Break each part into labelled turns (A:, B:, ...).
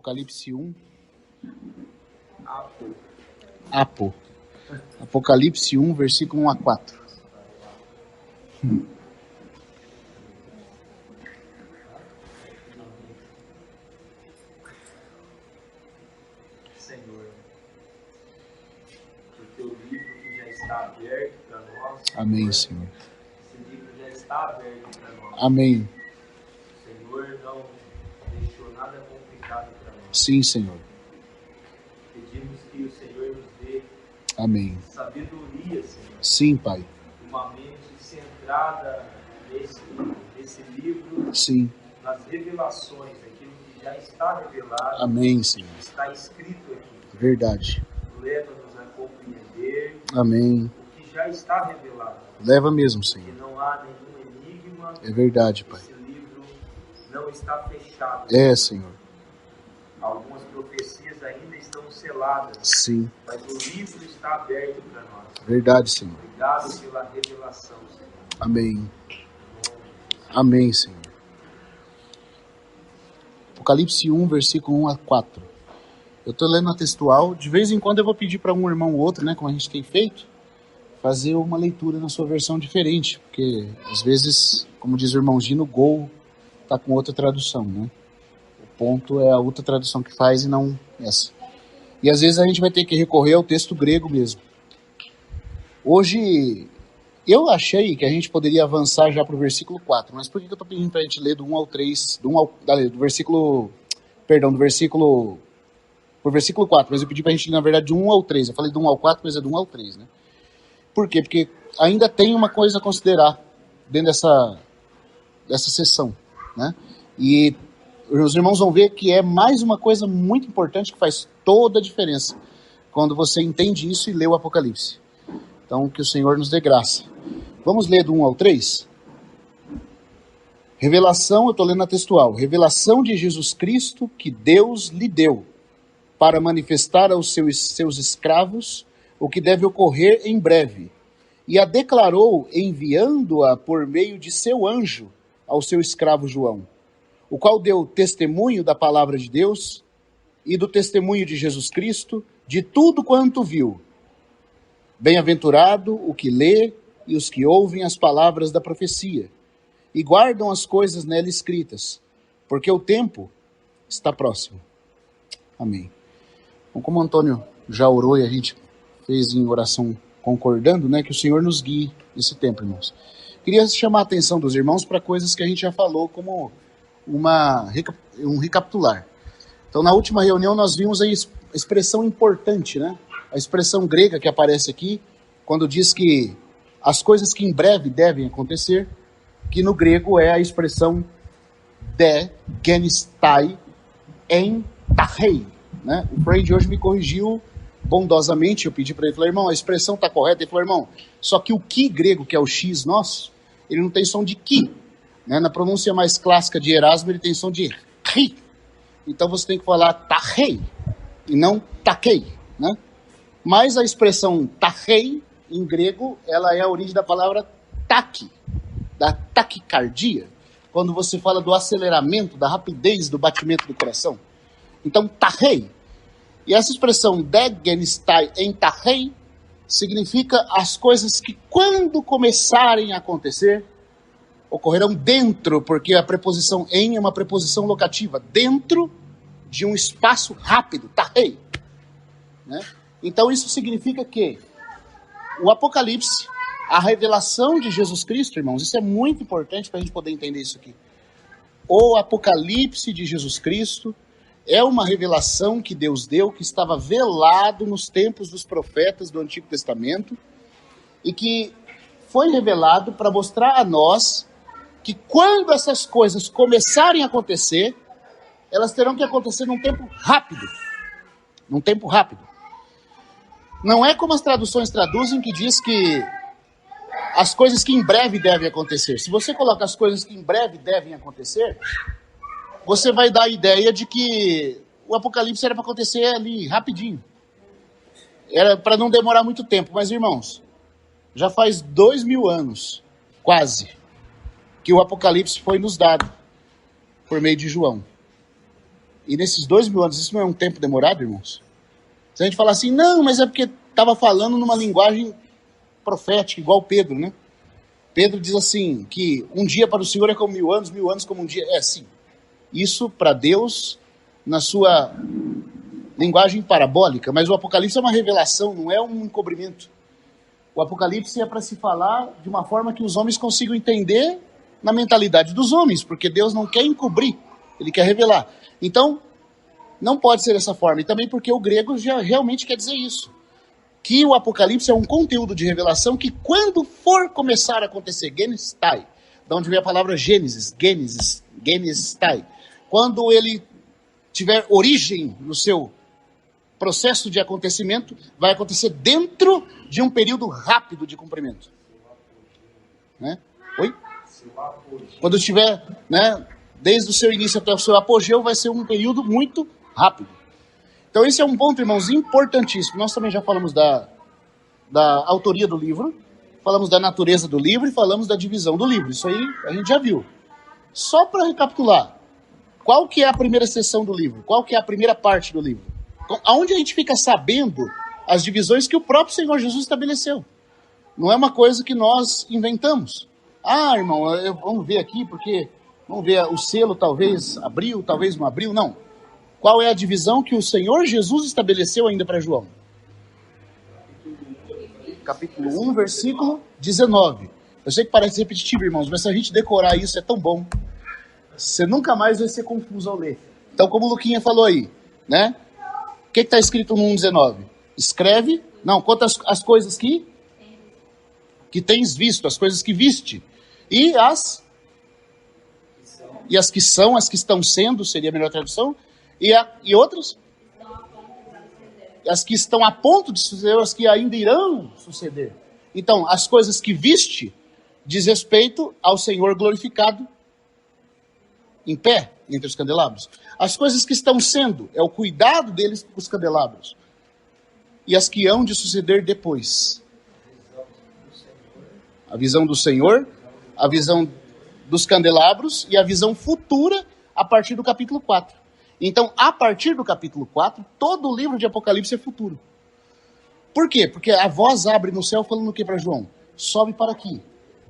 A: Apocalipse 1. Apo. Apocalipse 1, versículo 1 a 4.
B: Senhor, o teu livro que já está aberto para nós.
A: Amém, Senhor.
B: Esse livro já está aberto para nós.
A: Amém.
B: O Senhor não deixou nada complicado para nós.
A: Sim, Senhor.
B: Pedimos que o Senhor nos dê
A: Amém.
B: sabedoria, Senhor.
A: Sim, Pai.
B: Uma mente centrada nesse livro,
A: Sim.
B: nas revelações, aquilo que já está revelado,
A: Amém, Senhor.
B: está escrito aqui.
A: Verdade.
B: Leva-nos a compreender
A: Amém.
B: o que já está revelado.
A: Leva mesmo,
B: Que
A: Senhor.
B: não há nenhum enigma.
A: É verdade, Pai.
B: Esse livro não está fechado.
A: É, Senhor.
B: Algumas profecias ainda estão seladas,
A: Sim.
B: mas o livro está aberto para nós.
A: Verdade, Senhor.
B: Obrigado pela revelação, Senhor.
A: Amém. Amém, Senhor. Apocalipse 1, versículo 1 a 4. Eu estou lendo a textual. De vez em quando eu vou pedir para um irmão ou outro, né, como a gente tem feito, fazer uma leitura na sua versão diferente. Porque, às vezes, como diz o irmão Gino, o gol está com outra tradução, né? O ponto é a outra tradução que faz e não essa. E, às vezes, a gente vai ter que recorrer ao texto grego mesmo. Hoje, eu achei que a gente poderia avançar já para o versículo 4, mas por que eu estou pedindo para a gente ler do 1 ao 3, do versículo 4, mas eu pedi para a gente ler, na verdade, de 1 ao 3, eu falei do 1 ao 4, mas é do 1 ao 3, né? Por quê? Porque ainda tem uma coisa a considerar dentro dessa sessão, né? E os irmãos vão ver que é mais uma coisa muito importante que faz toda a diferença quando você entende isso e lê o Apocalipse. Então, que o Senhor nos dê graça. Vamos ler do 1 ao 3? Revelação, eu estou lendo a textual. Revelação de Jesus Cristo que Deus lhe deu para manifestar aos seus escravos o que deve ocorrer em breve. E a declarou enviando-a por meio de seu anjo ao seu escravo João, o qual deu testemunho da palavra de Deus e do testemunho de Jesus Cristo, de tudo quanto viu. Bem-aventurado o que lê e os que ouvem as palavras da profecia e guardam as coisas nela escritas, porque o tempo está próximo. Amém. Então, como o Antônio já orou e a gente fez em oração concordando, né, que o Senhor nos guie nesse tempo, irmãos. Queria chamar a atenção dos irmãos para coisas que a gente já falou como um recapitular. Então, na última reunião nós vimos a expressão importante, né? A expressão grega que aparece aqui, quando diz que as coisas que em breve devem acontecer, que no grego é a expressão de genistai en tachei, né? O Frank hoje me corrigiu bondosamente, eu pedi para ele, falei, irmão, a expressão está correta? Ele falou, irmão, só que o ki grego, que é o x nosso, ele não tem som de ki, né? Na pronúncia mais clássica de Erasmo, ele tem som de ri. Então você tem que falar tachei, e não takei, né? Mas a expressão tachei, em grego, ela é a origem da palavra taqui, da taquicardia, quando você fala do aceleramento, da rapidez do batimento do coração. Então, tachei. E essa expressão degenistai em tachei significa as coisas que, quando começarem a acontecer, ocorrerão dentro, porque a preposição em é uma preposição locativa, dentro de um espaço rápido, tachei, né? Então isso significa que o Apocalipse, a revelação de Jesus Cristo, irmãos, isso é muito importante para a gente poder entender isso aqui. O Apocalipse de Jesus Cristo é uma revelação que Deus deu, que estava velado nos tempos dos profetas do Antigo Testamento, e que foi revelado para mostrar a nós que quando essas coisas começarem a acontecer, elas terão que acontecer num tempo rápido. Num tempo rápido. Não é como as traduções traduzem, que diz que as coisas que em breve devem acontecer. Se você coloca as coisas que em breve devem acontecer, você vai dar a ideia de que o Apocalipse era para acontecer ali rapidinho. Era para não demorar muito tempo. Mas, irmãos, já faz 2000 anos, quase, que o Apocalipse foi nos dado por meio de João. E nesses 2000 anos, isso não é um tempo demorado, irmãos? Se a gente falar assim, não, mas é porque estava falando numa linguagem profética, igual Pedro, né? Pedro diz assim, que um dia para o Senhor é como 1000 anos como um dia. É, sim. Isso para Deus, na sua linguagem parabólica, mas o Apocalipse é uma revelação, não é um encobrimento. O Apocalipse é para se falar de uma forma que os homens consigam entender na mentalidade dos homens, porque Deus não quer encobrir, Ele quer revelar. Então, não pode ser dessa forma. E também porque o grego já realmente quer dizer isso. Que o Apocalipse é um conteúdo de revelação que quando for começar a acontecer, genestai, da onde vem a palavra Gênesis, genestai, quando ele tiver origem no seu processo de acontecimento, vai acontecer dentro de um período rápido de cumprimento. Né? Oi? Quando estiver, né, desde o seu início até o seu apogeu, vai ser um período muito rápido. Então esse é um ponto, irmãos, importantíssimo. Nós também já falamos da autoria do livro, falamos da natureza do livro e falamos da divisão do livro. Isso aí a gente já viu. Só para recapitular, qual que é a primeira seção do livro? Qual que é a primeira parte do livro? Aonde a gente fica sabendo as divisões que o próprio Senhor Jesus estabeleceu. Não é uma coisa que nós inventamos. Ah, irmão, vamos ver aqui, porque vamos ver, o selo talvez abriu, talvez não abriu. Não. Qual é a divisão que o Senhor Jesus estabeleceu ainda para João? Capítulo 1, versículo 19. Eu sei que parece repetitivo, irmãos, mas se a gente decorar isso é tão bom. Você nunca mais vai ser confuso ao ler. Então, como o Luquinha falou aí, né? O que está escrito no 1,19? Escreve, não, conta as coisas que tens visto, as coisas que viste. E as que são, as que estão sendo, seria a melhor tradução. E outras? As que estão a ponto de suceder, as que ainda irão suceder. Então, as coisas que viste diz respeito ao Senhor glorificado em pé entre os candelabros. As coisas que estão sendo, é o cuidado deles com os candelabros. E as que hão de suceder depois. A visão do Senhor, a visão dos candelabros e a visão futura a partir do capítulo 4. Então, a partir do capítulo 4, todo o livro de Apocalipse é futuro. Por quê? Porque a voz abre no céu falando o que para João? Sobe para aqui,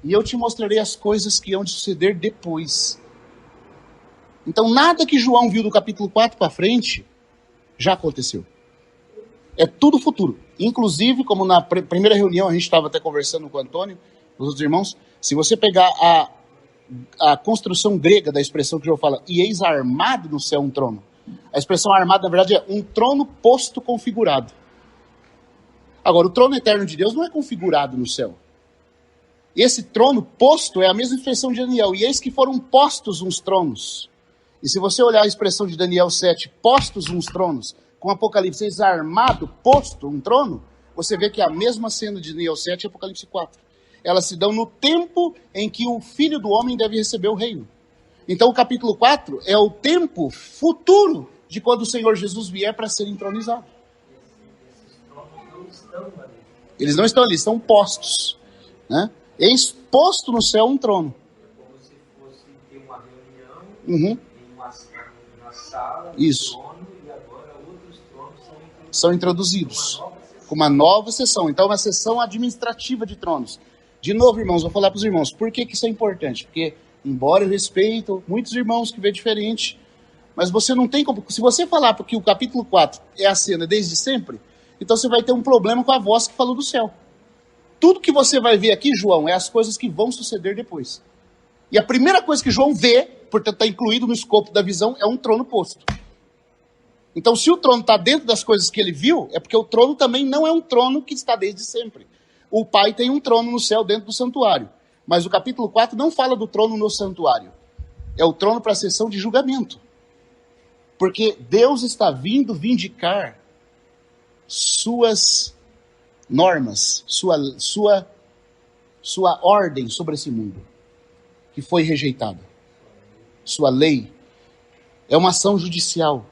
A: e eu te mostrarei as coisas que hão de suceder depois. Então, nada que João viu do capítulo 4 para frente já aconteceu. É tudo futuro. Inclusive, como na primeira reunião a gente estava até conversando com o Antônio, os outros irmãos, se você pegar a construção grega da expressão que João fala, e eis armado no céu um trono. A expressão armado, na verdade, é um trono posto configurado. Agora, o trono eterno de Deus não é configurado no céu. Esse trono posto é a mesma expressão de Daniel. E eis que foram postos uns tronos. E se você olhar a expressão de Daniel 7, postos uns tronos, com Apocalipse 6, armado, posto um trono, você vê que é a mesma cena de Daniel 7 e Apocalipse 4. Elas se dão no tempo em que o Filho do Homem deve receber o reino. Então o capítulo 4 é o tempo futuro de quando o Senhor Jesus vier para ser entronizado. Eles não estão ali, estão postos. Né? Exposto no céu um trono.
B: É como se fosse ter uma reunião
A: Uhum.
B: em uma sala,
A: Isso.
B: um trono, e agora outros tronos
A: São introduzidos com uma nova sessão. Então, uma sessão administrativa de tronos. De novo, irmãos, vou falar para os irmãos, por que isso é importante? Porque, embora eu respeito muitos irmãos que vê diferente, mas você não tem como... Se você falar porque o capítulo 4 é a cena desde sempre, então você vai ter um problema com a voz que falou do céu. Tudo que você vai ver aqui, João, é as coisas que vão suceder depois. E a primeira coisa que João vê, portanto está incluído no escopo da visão, é um trono posto. Então, se o trono está dentro das coisas que ele viu, é porque o trono também não é um trono que está desde sempre. O Pai tem um trono no céu dentro do santuário. Mas o capítulo 4 não fala do trono no santuário. É o trono para a sessão de julgamento. Porque Deus está vindo vindicar suas normas, sua ordem sobre esse mundo, que foi rejeitada. Sua lei. É uma ação judicial.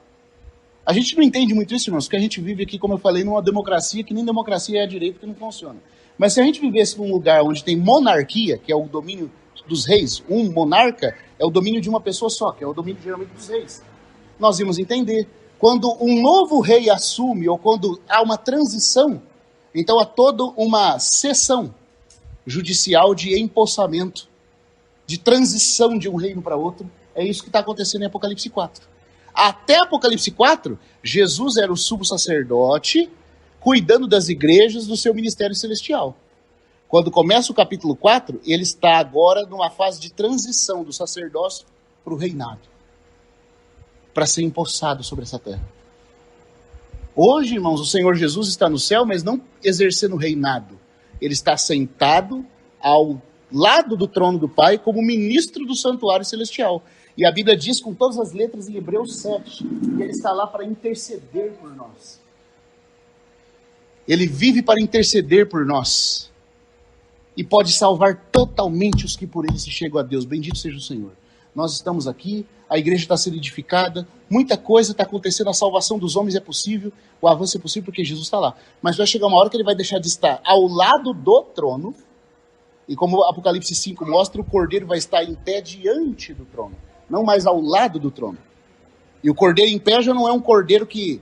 A: A gente não entende muito isso, irmãos, porque a gente vive aqui, como eu falei, numa democracia que nem democracia é direito, que não funciona. Mas se a gente vivesse num lugar onde tem monarquia, que é o domínio dos reis, um monarca é o domínio de uma pessoa só, que é o domínio geralmente dos reis. nós vimos entender. Quando um novo rei assume, ou quando há uma transição, então há toda uma sessão judicial de empossamento, de transição de um reino para outro. É isso que está acontecendo em Apocalipse 4. Até Apocalipse 4, Jesus era o sumo sacerdote, cuidando das igrejas do seu ministério celestial. Quando começa o capítulo 4, ele está agora numa fase de transição do sacerdócio para o reinado, para ser empossado sobre essa terra. Hoje, irmãos, o Senhor Jesus está no céu, mas não exercendo o reinado. Ele está sentado ao lado do trono do Pai como ministro do santuário celestial. E a Bíblia diz com todas as letras em Hebreus 7, que ele está lá para interceder por nós. Ele vive para interceder por nós. E pode salvar totalmente os que por ele se chegam a Deus. Bendito seja o Senhor. Nós estamos aqui, a igreja está sendo edificada, muita coisa está acontecendo, a salvação dos homens é possível, o avanço é possível porque Jesus está lá. Mas vai chegar uma hora que ele vai deixar de estar ao lado do trono, e como Apocalipse 5 mostra, o cordeiro vai estar em pé diante do trono, não mais ao lado do trono. E o cordeiro em pé já não é um cordeiro que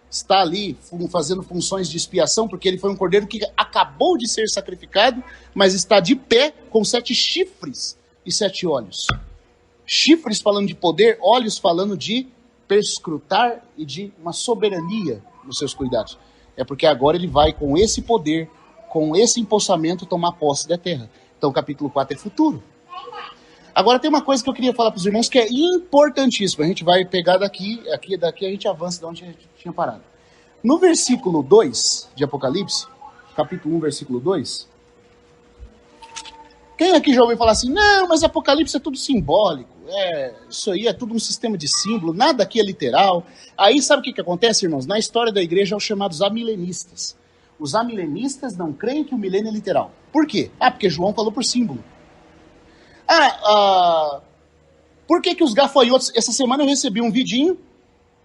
A: está ali fazendo funções de expiação, porque ele foi um cordeiro que acabou de ser sacrificado, mas está de pé com 7 chifres e 7 olhos. Chifres falando de poder, olhos falando de perscrutar e de uma soberania nos seus cuidados. É porque agora ele vai com esse poder, com esse empossamento, tomar posse da terra. Então o capítulo 4 é futuro. Agora tem uma coisa que eu queria falar para os irmãos que é importantíssima. A gente vai pegar daqui a gente avança de onde a gente tinha parado. No versículo 2 de Apocalipse, capítulo 1, versículo 2, quem aqui já ouviu falar assim, não, mas Apocalipse é tudo simbólico, isso aí é tudo um sistema de símbolo, nada aqui é literal. Aí sabe o que acontece, irmãos? Na história da igreja, os chamados amilenistas. Os amilenistas não creem que o milênio é literal. Por quê? Porque João falou por símbolo. Por que os gafanhotos... Essa semana eu recebi um vidinho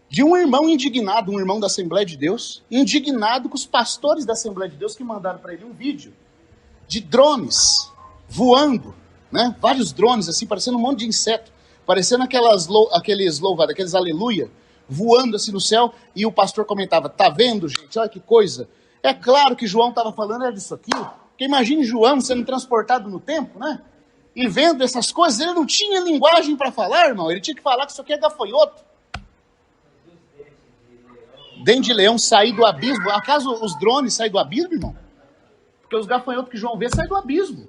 A: de um irmão indignado, um irmão da Assembleia de Deus, indignado com os pastores da Assembleia de Deus que mandaram para ele um vídeo de drones voando, né? Vários drones assim, parecendo um monte de inseto, parecendo aqueles aleluia, voando assim no céu, e o pastor comentava, tá vendo, gente, olha que coisa. É claro que João estava falando era disso aqui, porque imagine João sendo transportado no tempo, né? E vendo essas coisas, ele não tinha linguagem para falar, irmão, ele tinha que falar que isso aqui é gafanhoto. Dente de leão sair do abismo. Acaso os drones saem do abismo, irmão? Porque os gafanhotos que João vê saem do abismo.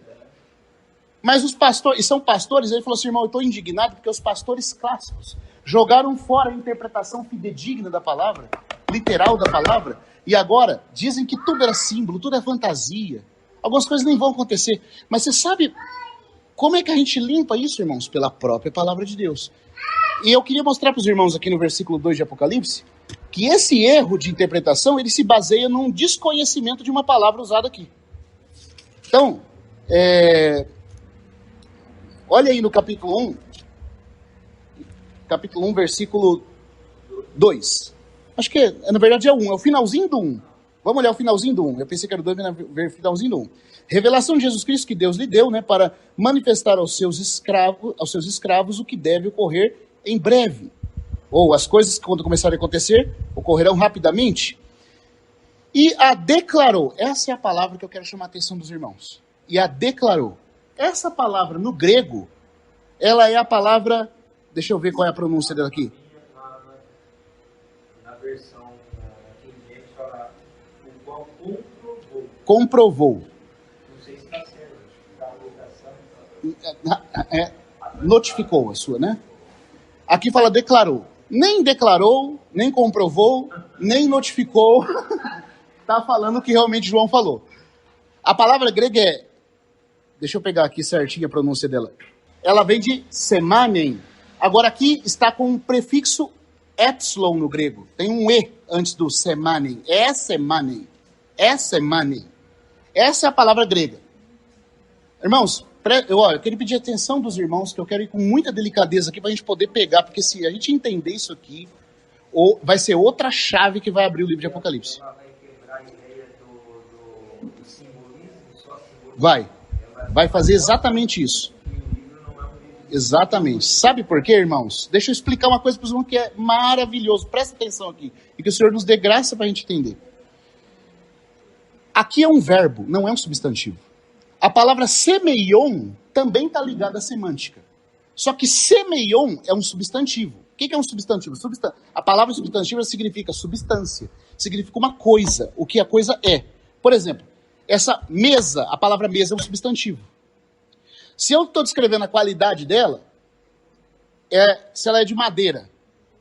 A: Mas os pastores, e são pastores, ele falou assim, irmão, eu estou indignado porque os pastores clássicos jogaram fora a interpretação fidedigna da palavra, literal da palavra, e agora dizem que tudo era símbolo, tudo é fantasia. Algumas coisas nem vão acontecer. Mas você sabe como é que a gente limpa isso, irmãos? Pela própria palavra de Deus. E eu queria mostrar para os irmãos aqui no versículo 2 de Apocalipse, que esse erro de interpretação, ele se baseia num desconhecimento de uma palavra usada aqui. Então, olha aí no capítulo 1, versículo 2. Acho que, na verdade, é 1, é o finalzinho do 1. Vamos olhar o finalzinho do 1. Eu pensei que era o 2, mas ver o finalzinho do 1. Revelação de Jesus Cristo que Deus lhe deu, né, para manifestar aos seus escravos o que deve ocorrer em breve. Ou as coisas que quando começarem a acontecer, ocorrerão rapidamente. E a declarou. Essa é a palavra que eu quero chamar a atenção dos irmãos. E a declarou. Essa palavra no grego, ela é a palavra... Deixa eu ver qual é a pronúncia dela aqui.
B: Na versão King James fala o qual comprovou.
A: Comprovou.
B: Não sei se está sendo.
A: Notificou a sua, né? Aqui fala declarou. Nem declarou, nem comprovou, nem notificou. Está falando o que realmente João falou. A palavra grega é... Deixa eu pegar aqui certinho a pronúncia dela. Ela vem de semanen. Agora aqui está com um prefixo epsilon no grego. Tem um E antes do semanen. É semanen. É semanen. Essa é a palavra grega. Irmãos, eu queria pedir atenção dos irmãos, que eu quero ir com muita delicadeza aqui para a gente poder pegar, porque se a gente entender isso aqui, vai ser outra chave que vai abrir o livro de Apocalipse.
B: Ela vai quebrar a ideia do simbolismo, só simbolismo.
A: Vai fazer exatamente isso.
B: E o livro não é um livro
A: Exatamente. Sabe por quê, irmãos? Deixa eu explicar uma coisa para os irmãos que é maravilhoso. Presta atenção aqui. E que o Senhor nos dê graça para a gente entender. Aqui é um verbo, não é um substantivo. A palavra semeion também está ligada à semântica. Só que semeion é um substantivo. O que é um substantivo? A palavra substantiva significa substância. Significa uma coisa, o que a coisa é. Por exemplo, essa mesa, a palavra mesa é um substantivo. Se eu estou descrevendo a qualidade dela, se ela é de madeira.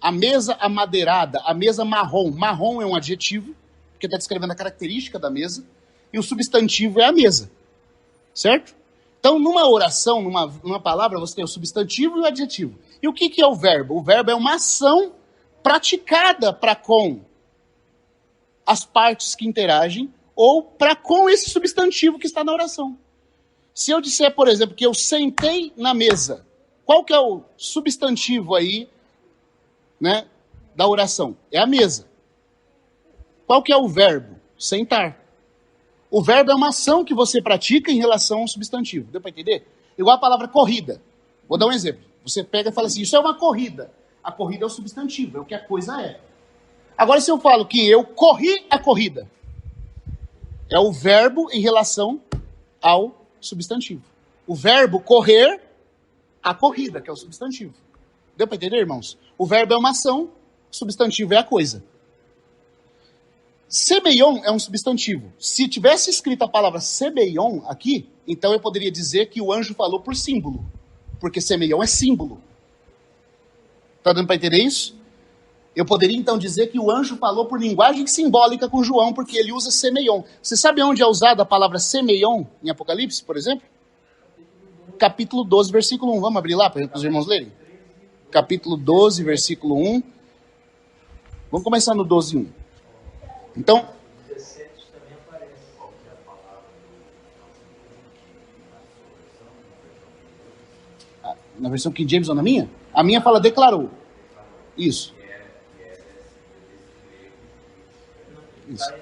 A: A mesa amadeirada, a mesa marrom. Marrom é um adjetivo, porque está descrevendo a característica da mesa, e o substantivo é a mesa. Certo? Então, numa oração, numa palavra, você tem o substantivo e o adjetivo. E o que é o verbo? O verbo é uma ação praticada para com as partes que interagem ou para com esse substantivo que está na oração. Se eu disser, por exemplo, que eu sentei na mesa, qual que é o substantivo aí, né, da oração? É a mesa. Qual que é o verbo? Sentar. O verbo é uma ação que você pratica em relação ao substantivo. Deu para entender? Igual a palavra corrida. Vou dar um exemplo. Você pega e fala assim, isso é uma corrida. A corrida é o substantivo, é o que a coisa é. Agora, se eu falo que eu corri a corrida, é o verbo em relação ao substantivo. O verbo correr a corrida, que é o substantivo. Deu para entender, irmãos? O verbo é uma ação, o substantivo é a coisa. Semeion é um substantivo. Se tivesse escrito a palavra semeion aqui, então eu poderia dizer que o anjo falou por símbolo. Porque semeion é símbolo. Está dando para entender isso? Eu poderia então dizer que o anjo falou por linguagem simbólica com João, porque ele usa semeion. Você sabe onde é usada a palavra semeion em Apocalipse, por exemplo? Capítulo 12, versículo 1. Vamos abrir lá para os irmãos lerem? Capítulo 12, versículo 1. Vamos começar no 12, 1. Então, na versão King James ou na minha? A minha fala declarou. Isso. Isso.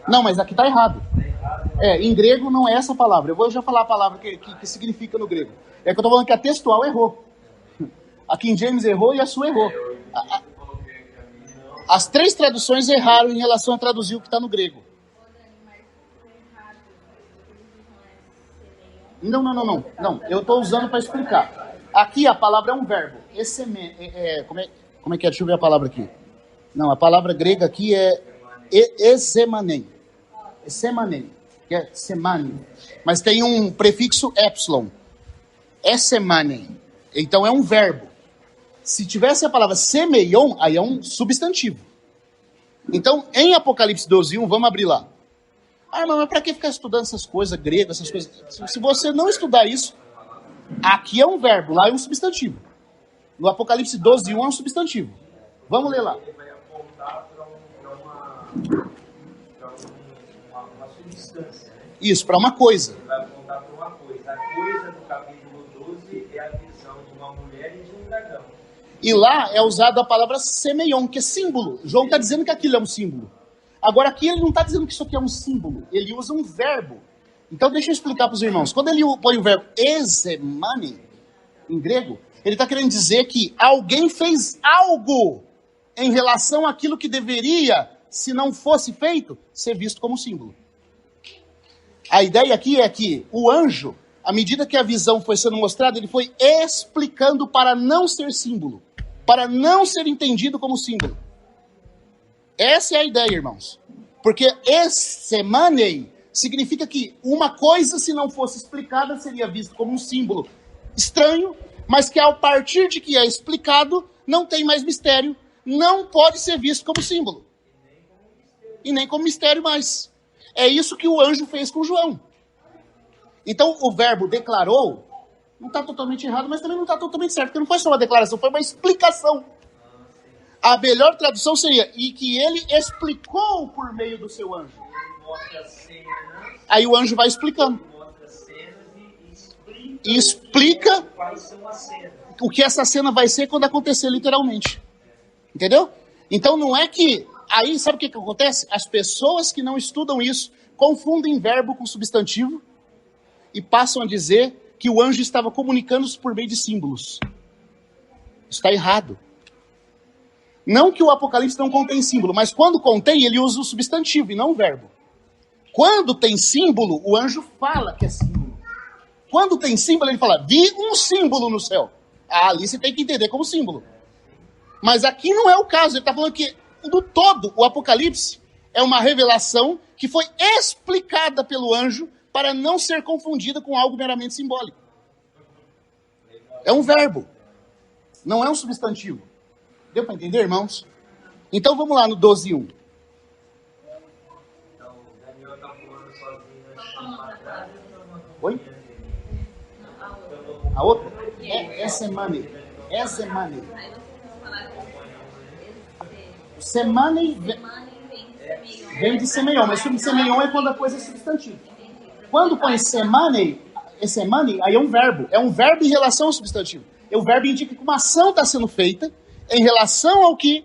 A: Não, mas aqui está errado. Em grego não é essa palavra. Eu vou já falar a palavra que significa no grego. É que eu estou falando que a textual errou. A King James errou e a sua errou. As três traduções erraram em relação a traduzir o que está no grego. Não. Eu estou usando para explicar. Aqui a palavra é um verbo. Como é que é? Deixa eu ver a palavra aqui. Não, a palavra grega aqui é esemanen. Esemanen, que é semane. Mas tem um prefixo epsilon. Esemanen. Então é um verbo. Se tivesse a palavra semeion, aí é um substantivo. Então, em Apocalipse 12, 1, vamos abrir lá. Mas para que ficar estudando essas coisas gregas, essas coisas? Se você não estudar isso, aqui é um verbo, lá é um substantivo. No Apocalipse 12, 1 é um substantivo. Vamos ler lá.
B: Ele vai apontar para uma substância, né?
A: Isso, para uma coisa.
B: Ele vai apontar para uma coisa. A coisa do capítulo 12 é a visão de uma mulher e de um dragão.
A: E lá é usada a palavra semeion, que é símbolo. João está dizendo que aquilo é um símbolo. Agora aqui ele não está dizendo que isso aqui é um símbolo. Ele usa um verbo. Então deixa eu explicar para os irmãos. Quando ele põe o verbo esemane, em grego, ele está querendo dizer que alguém fez algo em relação àquilo que deveria, se não fosse feito, ser visto como símbolo. A ideia aqui é que o anjo, à medida que a visão foi sendo mostrada, ele foi explicando para não ser símbolo, para não ser entendido como símbolo. Essa é a ideia, irmãos. Porque essemanei significa que uma coisa, se não fosse explicada, seria visto como um símbolo estranho, mas que a partir de que é explicado, não tem mais mistério, não pode ser visto como símbolo. E nem como mistério mais. É isso que o anjo fez com João. Então, o verbo declarou não está totalmente errado, mas também não está totalmente certo, porque não foi só uma declaração, foi uma explicação. A melhor tradução seria, e que ele explicou por meio do seu anjo. Aí o anjo vai explicando. E explica o que essa cena vai ser quando acontecer literalmente. Entendeu? Então não é que... Aí sabe o que acontece? As pessoas que não estudam isso confundem verbo com substantivo e passam a dizer que o anjo estava comunicando-se por meio de símbolos. Isso está errado. Não que o Apocalipse não contém símbolo, mas quando contém, ele usa o substantivo e não o verbo. Quando tem símbolo, o anjo fala que é símbolo. Quando tem símbolo, ele fala, vi um símbolo no céu. Ah, ali você tem que entender como símbolo. Mas aqui não é o caso. Ele está falando que, no todo, o Apocalipse é uma revelação que foi explicada pelo anjo para não ser confundida com algo meramente simbólico. É um verbo, não é um substantivo. Deu para entender, irmãos? Então vamos lá no 12:1.
B: Então, o Daniel está falando sozinho,
A: Oi? A outra? Semane. Semane. O semane vem de semeion, mas semeion é quando a coisa é substantiva. Quando põe semane, aí é um verbo. É um verbo em relação ao substantivo. O verbo indica que uma ação está sendo feita em relação ao que,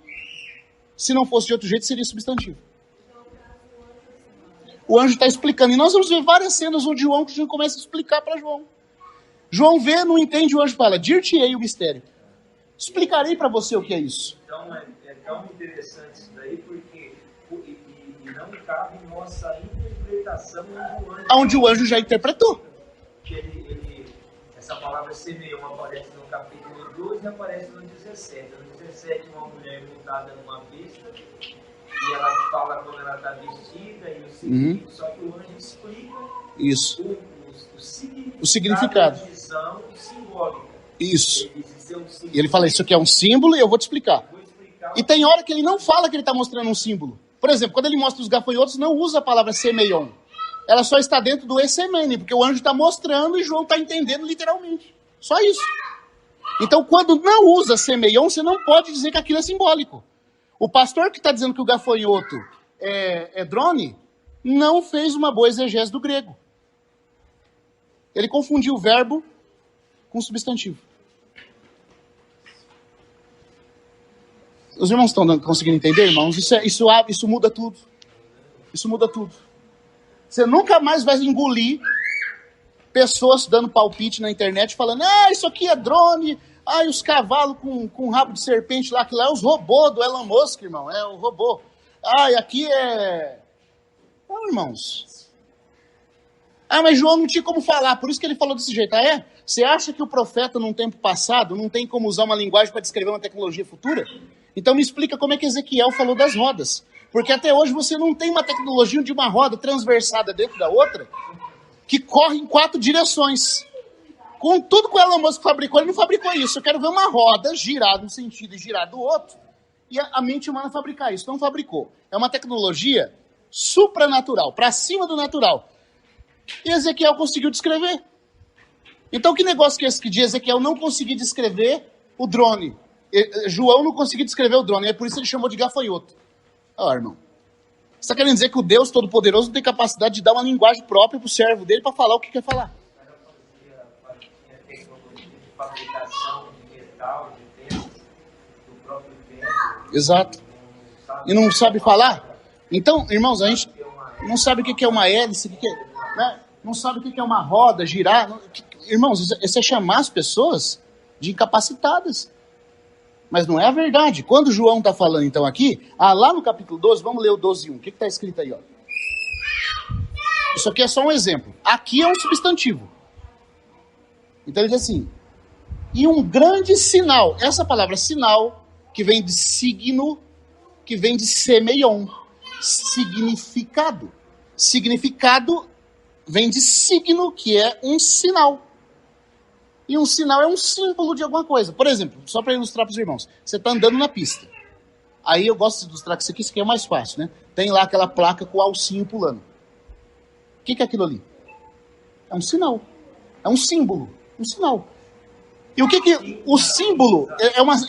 A: se não fosse de outro jeito, seria substantivo. O anjo está explicando. E nós vamos ver várias cenas onde o anjo começa a explicar para João. João vê, não entende, o anjo fala, dir-te-ei o mistério. Explicarei para você o que é isso.
B: Então é tão interessante isso daí, porque não cabe em nossa interpretação
A: onde o anjo já interpretou.
B: Essa palavra semeion aparece no capítulo 12 e aparece no 17. No 17, uma mulher montada numa besta, e ela fala como ela está vestida, e o seguinte, só que o anjo explica
A: isso.
B: O
A: significado.
B: Da visão simbólica.
A: Isso. E ele fala, isso aqui é um símbolo e eu vou te explicar. E tem hora que ele não fala que ele está mostrando um símbolo. Por exemplo, quando ele mostra os gafanhotos, não usa a palavra semeion. Ela só está dentro do semene, porque o anjo está mostrando e João está entendendo literalmente. Só isso. Então, quando não usa semeion, você não pode dizer que aquilo é simbólico. O pastor que está dizendo que o gafanhoto é drone, não fez uma boa exegese do grego. Ele confundiu o verbo com o substantivo. Os irmãos estão conseguindo entender, irmãos? Isso muda tudo. Isso muda tudo. Você nunca mais vai engolir pessoas dando palpite na internet falando, isso aqui é drone, os cavalos com rabo de serpente lá, que lá é os robôs do Elon Musk, irmão, é o robô. Aqui é... Não, irmãos. Mas João não tinha como falar, por isso que ele falou desse jeito. Você acha que o profeta, num tempo passado, não tem como usar uma linguagem para descrever uma tecnologia futura? Então me explica como é que Ezequiel falou das rodas. Porque até hoje você não tem uma tecnologia de uma roda transversada dentro da outra que corre em 4 direções. Com tudo que o Elon Musk fabricou, ele não fabricou isso. Eu quero ver uma roda girar de um sentido e girar do outro. E a mente humana fabricar isso. Não fabricou. É uma tecnologia supranatural, para cima do natural. E Ezequiel conseguiu descrever. Então que negócio que é esse que de Ezequiel não conseguir descrever o drone? João não conseguiu descrever o drone, é por isso que ele chamou de gafanhoto. Irmão, você está querendo dizer que o Deus Todo-Poderoso não tem capacidade de dar uma linguagem própria para o servo dele para falar o que quer falar? Exato. E não sabe falar? Então, irmãos, a gente não sabe o que é uma hélice, né? Não sabe o que é uma roda, girar. Irmãos, isso é chamar as pessoas de incapacitadas. Mas não é a verdade. Quando João está falando então aqui, lá no capítulo 12, vamos ler o 12:1. O que está escrito aí? Isso aqui é só um exemplo. Aqui é um substantivo. Então ele diz assim, e um grande sinal. Essa palavra sinal, que vem de signo, que vem de semeion. Significado. Significado vem de signo, que é um sinal. E um sinal é um símbolo de alguma coisa. Por exemplo, só para ilustrar para os irmãos. Você está andando na pista. Aí eu gosto de ilustrar com isso aqui é mais fácil, né? Tem lá aquela placa com o alcinho pulando. O que é aquilo ali? É um sinal. É um símbolo. Um sinal. E o que o símbolo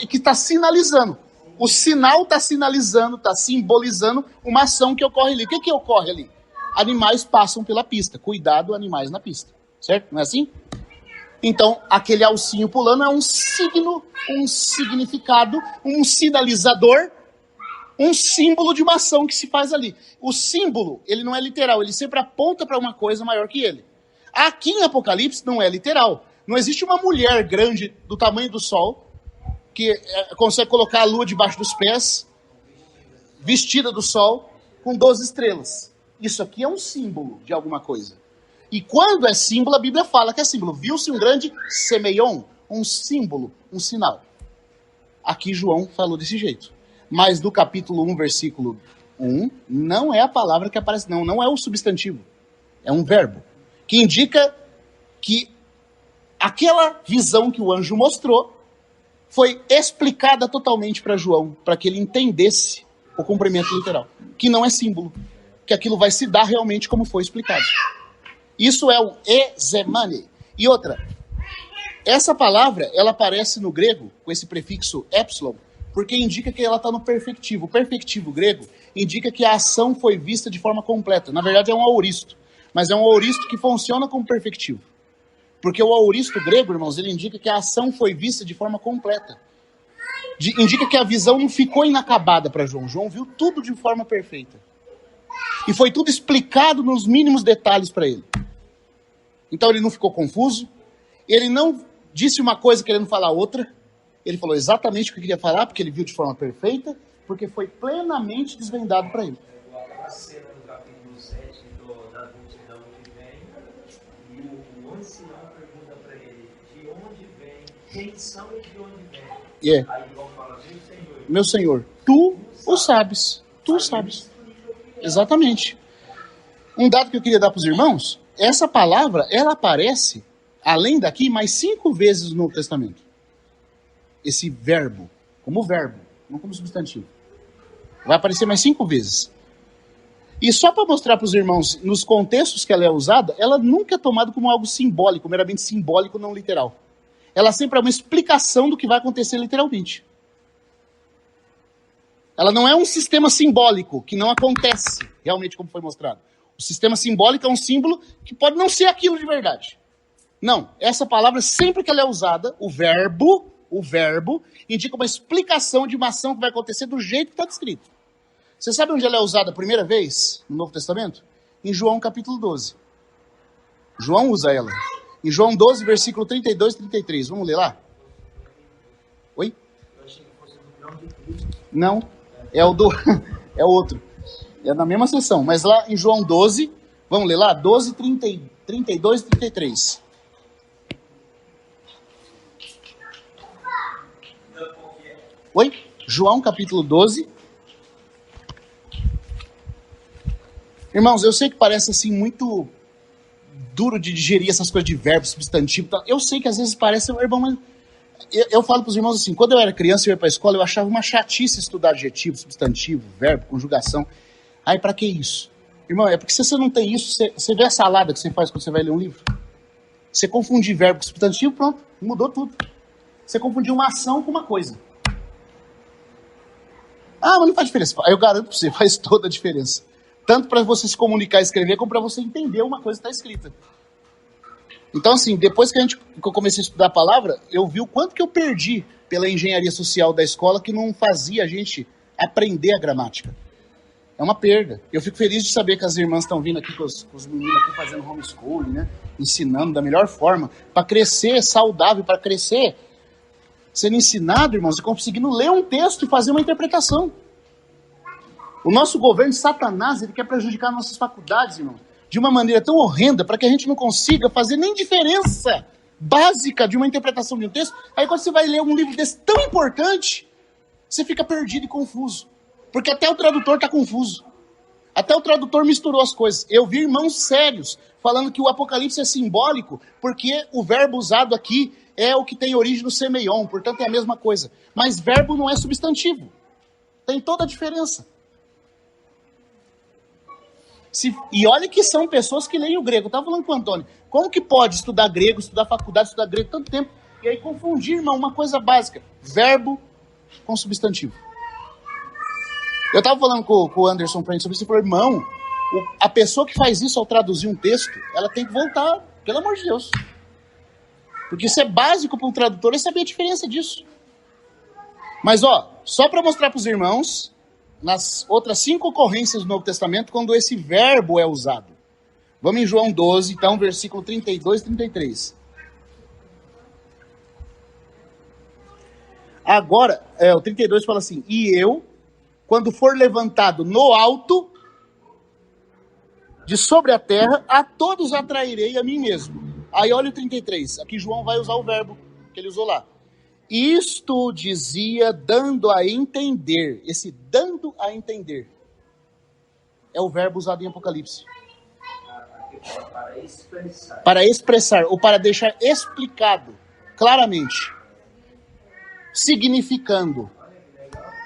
A: que está sinalizando? O sinal está sinalizando, está simbolizando uma ação que ocorre ali. O que ocorre ali? Animais passam pela pista. Cuidado, animais na pista. Certo? Não é assim? Então, aquele alcinho pulando é um signo, um significado, um sinalizador, um símbolo de uma ação que se faz ali. O símbolo, ele não é literal, ele sempre aponta para uma coisa maior que ele. Aqui em Apocalipse não é literal. Não existe uma mulher grande do tamanho do sol que consegue colocar a lua debaixo dos pés, vestida do sol, com 12 estrelas. Isso aqui é um símbolo de alguma coisa. E quando é símbolo, a Bíblia fala que é símbolo. Viu-se um grande semeion, um símbolo, um sinal. Aqui João falou desse jeito. Mas do capítulo 1, versículo 1, não é a palavra que aparece, não é o substantivo. É um verbo, que indica que aquela visão que o anjo mostrou foi explicada totalmente para João, para que ele entendesse o cumprimento literal. Que não é símbolo, que aquilo vai se dar realmente como foi explicado. Isso é o ezemane. E outra, essa palavra, ela aparece no grego, com esse prefixo epsilon, porque indica que ela está no perfectivo. O perfectivo grego indica que a ação foi vista de forma completa. Na verdade é um aoristo, mas é um aoristo que funciona como perfectivo. Porque o aoristo grego, irmãos, ele indica que a ação foi vista de forma completa. Indica que a visão não ficou inacabada para João. João viu tudo de forma perfeita. E foi tudo explicado nos mínimos detalhes para ele. Então ele não ficou confuso. Ele não disse uma coisa querendo falar outra. Ele falou exatamente o que queria falar, porque ele viu de forma perfeita, porque foi plenamente desvendado para ele.
B: A cena do capítulo 7 da multidão que vem, e o ancião pergunta para ele de onde vem, quem são e de onde vem.
A: Yeah.
B: Aí João fala,
A: meu Senhor, tu o sabes. Tu o sabes. Exatamente. Um dado que eu queria dar para os irmãos, essa palavra, ela aparece, além daqui, mais 5 vezes no Novo Testamento. Esse verbo, como verbo, não como substantivo. Vai aparecer mais 5 vezes. E só para mostrar para os irmãos, nos contextos que ela é usada, ela nunca é tomada como algo simbólico, meramente simbólico, não literal. Ela sempre é uma explicação do que vai acontecer literalmente. Ela não é um sistema simbólico, que não acontece realmente como foi mostrado. O sistema simbólico é um símbolo que pode não ser aquilo de verdade. Não, essa palavra, sempre que ela é usada, o verbo indica uma explicação de uma ação que vai acontecer do jeito que está descrito. Você sabe onde ela é usada a primeira vez no Novo Testamento? Em João capítulo 12. João usa ela. Em João 12, versículo 32 e 33. Vamos ler lá? Oi?
B: Eu achei que fosse o nome de Cristo.
A: Não, é o outro. É na mesma sessão, mas lá em João 12, vamos ler lá? 12, 32 e 33. Oi? João capítulo 12. Irmãos, eu sei que parece assim muito duro de digerir essas coisas de verbo, substantivo. Eu sei que às vezes parece, irmão, mas eu falo para os irmãos assim, quando eu era criança e ia para a escola, eu achava uma chatice estudar adjetivo, substantivo, verbo, conjugação. Aí, para que isso? Irmão, é porque se você não tem isso, você vê a salada que você faz quando você vai ler um livro? Você confundir verbo com substantivo, pronto, mudou tudo. Você confundiu uma ação com uma coisa. Ah, mas não faz diferença. Eu garanto para você, faz toda a diferença. Tanto para você se comunicar e escrever, como para você entender uma coisa que está escrita. Então, assim, depois que eu comecei a estudar a palavra, eu vi o quanto que eu perdi pela engenharia social da escola que não fazia a gente aprender a gramática. É uma perda. Eu fico feliz de saber que as irmãs estão vindo aqui com os meninos aqui fazendo homeschooling, né? Ensinando da melhor forma, para crescer saudável, para crescer sendo ensinado, irmãos, e conseguindo ler um texto e fazer uma interpretação. O nosso governo, Satanás, ele quer prejudicar nossas faculdades, irmãos, de uma maneira tão horrenda, para que a gente não consiga fazer nem diferença básica de uma interpretação de um texto. Aí quando você vai ler um livro desse tão importante, você fica perdido e confuso. Porque até o tradutor está confuso. Até o tradutor misturou as coisas. Eu vi irmãos sérios falando que o Apocalipse é simbólico, porque o verbo usado aqui é o que tem origem no semeion, portanto é a mesma coisa. Mas verbo não é substantivo. Tem toda a diferença. E olha que são pessoas que leem o grego. Eu estava falando com o Antônio. Como que pode estudar grego, estudar faculdade, estudar grego tanto tempo, e aí confundir, irmão, uma coisa básica. Verbo com substantivo. Eu estava falando com o Anderson Frente sobre isso, e falou, irmão, a pessoa que faz isso ao traduzir um texto, ela tem que voltar, pelo amor de Deus. Porque isso é básico para um tradutor, é saber a diferença disso. Mas, ó, só para mostrar para os irmãos, nas outras 5 ocorrências do Novo Testamento, quando esse verbo é usado. Vamos em João 12, então, versículo 32 e 33. Agora, o 32 fala assim: e eu, quando for levantado no alto, de sobre a terra, a todos atrairei a mim mesmo. Aí olha o 33, aqui João vai usar o verbo que ele usou lá. Isto dizia dando a entender, esse dando a entender, é o verbo usado em Apocalipse. Para expressar, ou para deixar explicado, claramente. Significando.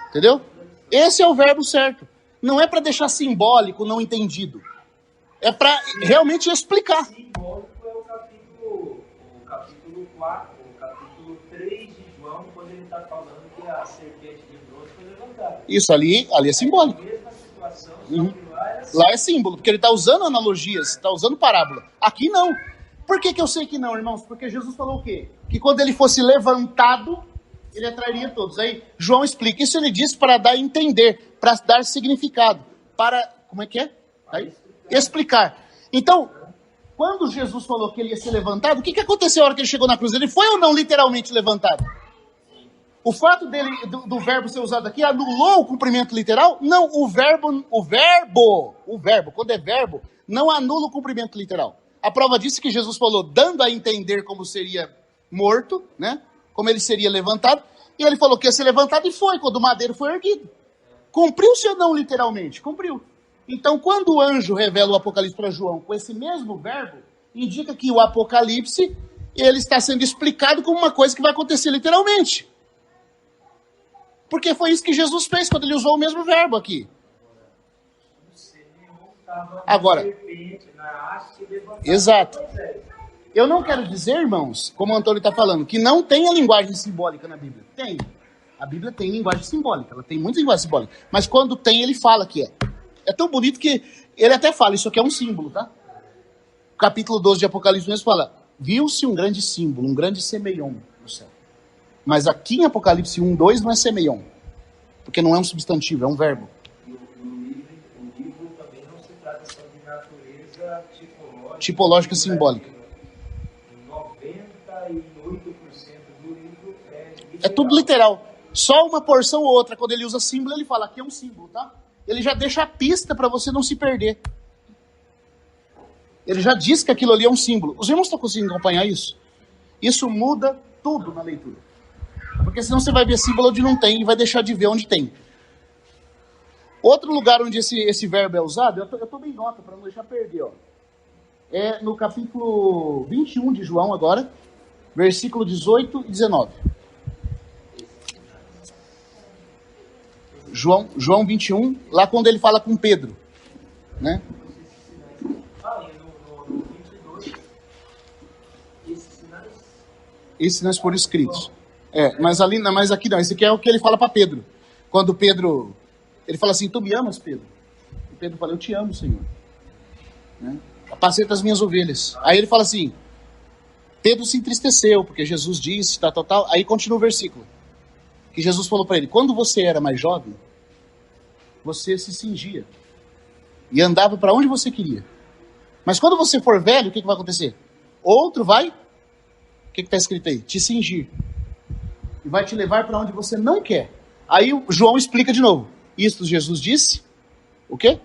A: Entendeu? Esse é o verbo certo. Não é para deixar simbólico, não entendido. É para realmente explicar.
B: Simbólico é o capítulo 4, o capítulo 3 de João, quando ele está falando que a serpente de bronze foi levantada.
A: Isso, ali é simbólico.
B: É a mesma situação, só que
A: lá é símbolo, porque ele está usando analogias, está usando parábola. Aqui não. Por que eu sei que não, irmãos? Porque Jesus falou o quê? Que quando ele fosse levantado, ele atrairia todos. Aí João explica. Isso ele diz para dar a entender, para dar significado. Para, como é que é? Aí, explicar. Então, quando Jesus falou que ele ia ser levantado, o que aconteceu na hora que ele chegou na cruz? Ele foi ou não literalmente levantado? O fato do verbo ser usado aqui anulou o cumprimento literal? Não, o verbo, quando é verbo, não anula o cumprimento literal. A prova disso é que Jesus falou, dando a entender como seria morto, né? Como ele seria levantado, e ele falou que ia ser levantado e foi, quando o madeiro foi erguido. Cumpriu-se ou não literalmente? Cumpriu. Então, quando o anjo revela o Apocalipse para João com esse mesmo verbo, indica que o Apocalipse, ele está sendo explicado como uma coisa que vai acontecer literalmente. Porque foi isso que Jesus fez quando ele usou o mesmo verbo aqui. Agora, exato. Eu não quero dizer, irmãos, como o Antônio está falando, que não tem a linguagem simbólica na Bíblia. Tem. A Bíblia tem linguagem simbólica, ela tem muita linguagem simbólica. Mas quando tem, ele fala que é. É tão bonito que ele até fala, isso aqui é um símbolo, tá? O capítulo 12 de Apocalipse mesmo fala, viu-se um grande símbolo, um grande semeion no céu. Mas aqui em Apocalipse 1:2 não é semeion, porque não é um substantivo, é um verbo.
B: O livro também não se trata só de natureza
A: tipológica simbólica.
B: 98% do livro é literal.
A: É tudo literal. Só uma porção ou outra, quando ele usa símbolo, ele fala, aqui é um símbolo, tá? Ele já deixa a pista para você não se perder. Ele já diz que aquilo ali é um símbolo. Os irmãos estão conseguindo acompanhar isso? Isso muda tudo na leitura. Porque senão você vai ver símbolo onde não tem e vai deixar de ver onde tem. Outro lugar onde esse verbo é usado, eu estou bem nota para não deixar perder. Ó. É no capítulo 21 de João agora, versículo 18 e 19. João 21, lá quando ele fala com Pedro. Né?
B: No 22,
A: esses sinais foram escritos. Mas aqui não. Esse aqui é o que ele fala para Pedro. Quando Pedro, ele fala assim, tu me amas, Pedro? E Pedro fala, eu te amo, Senhor. Né? Apacenta as minhas ovelhas. Aí ele fala assim, Pedro se entristeceu, porque Jesus disse, tal. Aí continua o versículo. Que Jesus falou para ele, quando você era mais jovem, você se cingia. E andava para onde você queria. Mas quando você for velho, o que vai acontecer? Outro vai, o que está escrito aí? Te cingir. E vai te levar para onde você não quer. Aí o João explica de novo. Isto Jesus disse, o quê?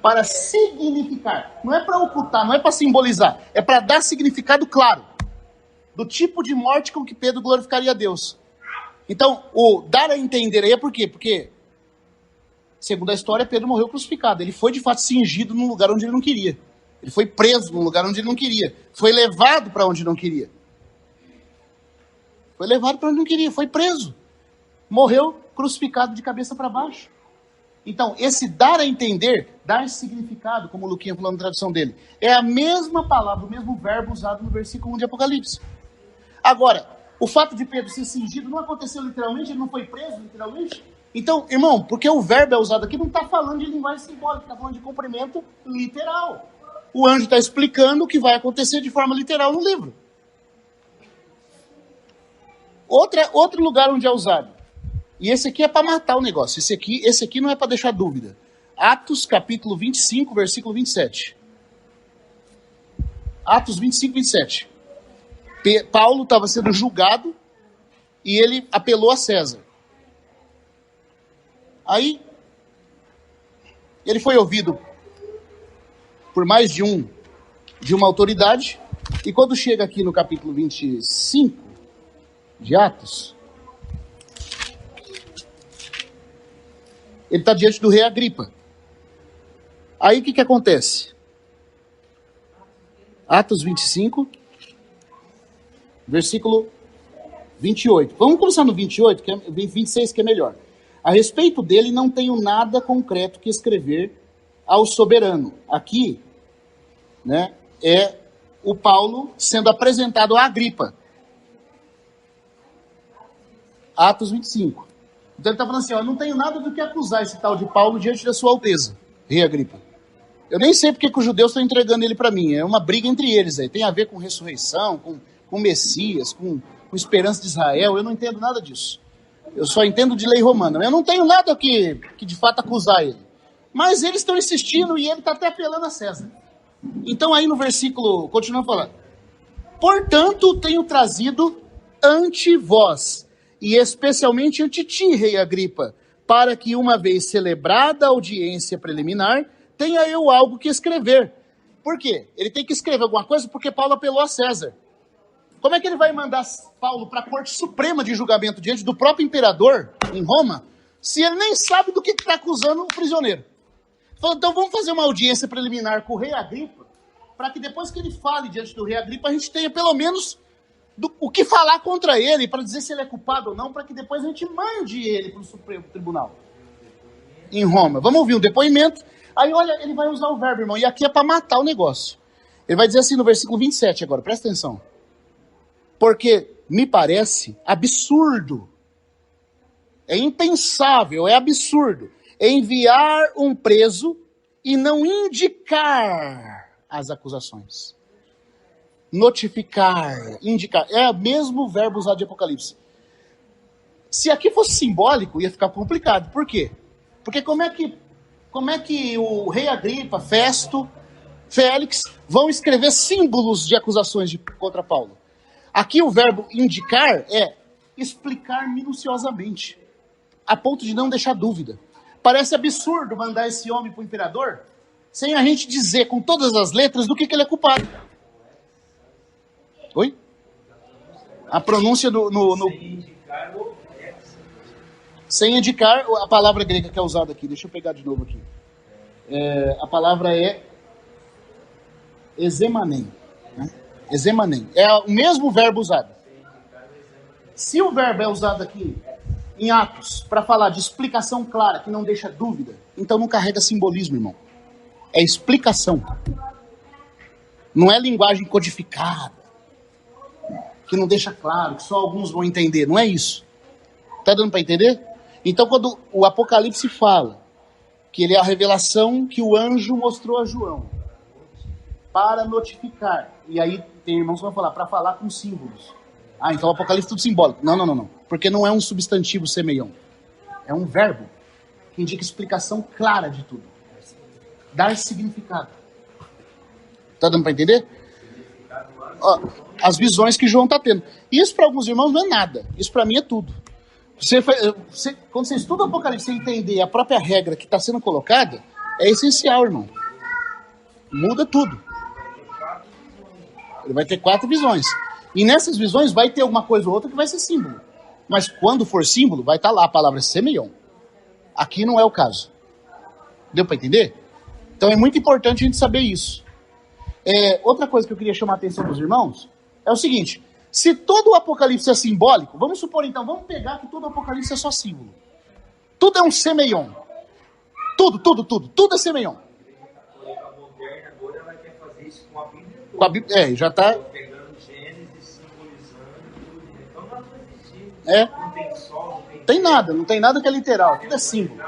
A: Para significar. Não é para ocultar, não é para simbolizar. É para dar significado claro. Do tipo de morte com que Pedro glorificaria a Deus. Então, o dar a entender aí é por quê? Porque, segundo a história, Pedro morreu crucificado. Ele foi, de fato, cingido num lugar onde ele não queria. Ele foi preso num lugar onde ele não queria. Foi levado para onde não queria. Foi levado para onde não queria. Foi preso. Morreu crucificado de cabeça para baixo. Então, esse dar a entender, dar significado, como o Luquinha falou na tradução dele, é a mesma palavra, o mesmo verbo usado no versículo 1 de Apocalipse. Agora, o fato de Pedro ser cingido não aconteceu literalmente, ele não foi preso literalmente. Então, irmão, porque o verbo é usado aqui, não está falando de linguagem simbólica, está falando de cumprimento literal. O anjo está explicando o que vai acontecer de forma literal no livro. Outro lugar onde é usado. E esse aqui é para matar o negócio. Esse aqui não é para deixar dúvida. Atos capítulo 25, versículo 27. Atos 25, 27. Paulo estava sendo julgado e ele apelou a César. Aí, ele foi ouvido por mais de uma autoridade, e quando chega aqui no capítulo 25 de Atos, ele está diante do rei Agripa. Aí o que acontece? Atos 25, versículo 28. Vamos começar no 28, 26 que é melhor. A respeito dele não tenho nada concreto que escrever ao soberano. Aqui, né, é o Paulo sendo apresentado a Agripa. Atos 25. Então ele está falando assim, ó, não tenho nada do que acusar esse tal de Paulo diante da sua alteza, rei Agripa. Eu nem sei porque que os judeus estão entregando ele para mim. É uma briga entre eles aí. Tem a ver com ressurreição, com Messias, com esperança de Israel. Eu não entendo nada disso. Eu só entendo de lei romana. Eu não tenho nada que de fato acusar ele. Mas eles estão insistindo e ele está até apelando a César. Então aí no versículo, continuando falando. Portanto, tenho trazido ante vós, e especialmente ante ti, rei Agripa, para que uma vez celebrada a audiência preliminar, tenha eu algo que escrever. Por quê? Ele tem que escrever alguma coisa porque Paulo apelou a César. Como é que ele vai mandar Paulo para a corte suprema de julgamento diante do próprio imperador em Roma, se ele nem sabe do que está acusando o prisioneiro? Falou, então vamos fazer uma audiência preliminar com o rei Agripa, para que depois que ele fale diante do rei Agripa, a gente tenha pelo menos o que falar contra ele, para dizer se ele é culpado ou não, para que depois a gente mande ele para o Supremo Tribunal em Roma. Vamos ouvir um depoimento. Aí, olha, ele vai usar o verbo, irmão, e aqui é para matar o negócio. Ele vai dizer assim no versículo 27 agora, presta atenção. Porque me parece absurdo, é impensável, é absurdo, enviar um preso e não indicar as acusações. Notificar, indicar, é o mesmo verbo usado de Apocalipse. Se aqui fosse simbólico, ia ficar complicado. Por quê? Porque como é que o rei Agripa, Festo, Félix vão escrever símbolos de acusações contra Paulo? Aqui o verbo indicar é explicar minuciosamente, a ponto de não deixar dúvida. Parece absurdo mandar esse homem para o imperador sem a gente dizer com todas as letras do que ele é culpado. Oi? A pronúncia sem indicar a palavra grega que é usada aqui. Deixa eu pegar de novo aqui. A palavra é exemanem. Né? Exemanem. É o mesmo verbo usado. Se o verbo é usado aqui em Atos para falar de explicação clara, que não deixa dúvida, então não carrega simbolismo, irmão. É explicação. Não é linguagem codificada, que não deixa claro, que só alguns vão entender. Não é isso. Tá dando para entender? Então, quando o Apocalipse fala que ele é a revelação que o anjo mostrou a João para notificar, e aí tem irmãos que vão falar, para falar com símbolos. Ah, então o Apocalipse é tudo simbólico. Não. Porque não é um substantivo semeion. É um verbo que indica explicação clara de tudo. Dar significado. Tá dando para entender? Ó, as visões que João está tendo. Isso para alguns irmãos não é nada. Isso para mim é tudo. Quando você estuda o Apocalipse, você entender a própria regra que está sendo colocada, é essencial, irmão. Muda tudo. Ele vai ter 4 visões. E nessas visões vai ter alguma coisa ou outra que vai ser símbolo. Mas quando for símbolo, vai estar lá a palavra semeion. Aqui não é o caso. Deu para entender? Então é muito importante a gente saber isso. Outra coisa que eu queria chamar a atenção dos irmãos é o seguinte: se todo o Apocalipse é simbólico, vamos supor então, vamos pegar que todo o Apocalipse é só símbolo. Tudo é um semeion. Tudo é semeion.
B: A moderna agora ela quer fazer isso com a Bíblia toda.
A: Já está.
B: Pegando Gênesis, simbolizando tudo. Então não existe.
A: Não
B: tem sol,
A: não tem nada que é literal, tudo é símbolo.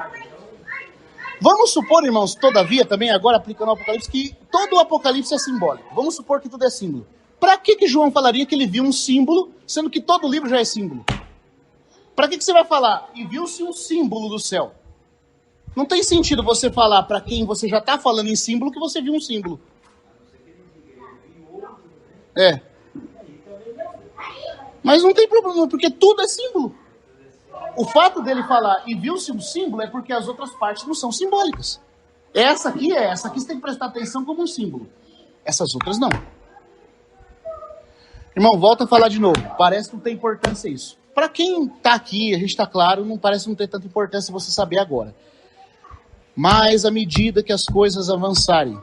A: Vamos supor, irmãos, todavia, também agora aplicando o Apocalipse, que todo o Apocalipse é simbólico. Vamos supor que tudo é símbolo. Para que João falaria que ele viu um símbolo, sendo que todo o livro já é símbolo? Para que você vai falar, e viu-se um símbolo do céu? Não tem sentido você falar para quem você já está falando em símbolo que você viu um símbolo. É. Mas não tem problema, porque tudo é símbolo. O fato dele falar e viu-se um símbolo é porque as outras partes não são simbólicas. Essa aqui você tem que prestar atenção como um símbolo. Essas outras não. Irmão, volta a falar de novo. Parece que não tem importância isso. Para quem está aqui, a gente está claro, não parece não ter tanta importância você saber agora. Mas à medida que as coisas avançarem,